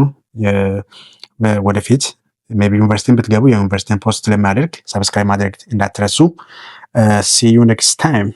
ወደፊት ሜይ ቢ ዩኒቨርሲቲን ብትገቡ የዩኒቨርሲቲን ፖስት ስለማደርግ ሰብስክራይብ ማድረግ እንዳትረሱ። ሲ ዩ ኔክስት ታይም።